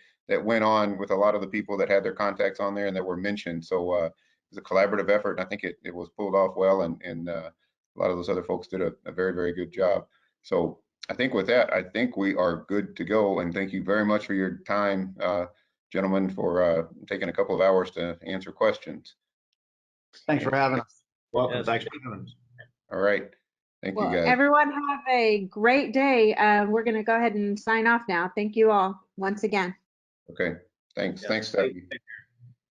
went on with a lot of the people that had their contacts on there and that were mentioned. So it was a collaborative effort, and I think it was pulled off well, and a lot of those other folks did a very, very good job. So I think with that, I think we are good to go, and thank you very much for your time, gentlemen, for taking a couple of hours to answer questions. Thanks for having us. Welcome. Yes. Thanks for having us. All right. Thank you, Well, guys. everyone have a great day. We're going to go ahead and sign off now. Thank you all once again. Okay. Thanks. Yeah. Thanks, Stephanie.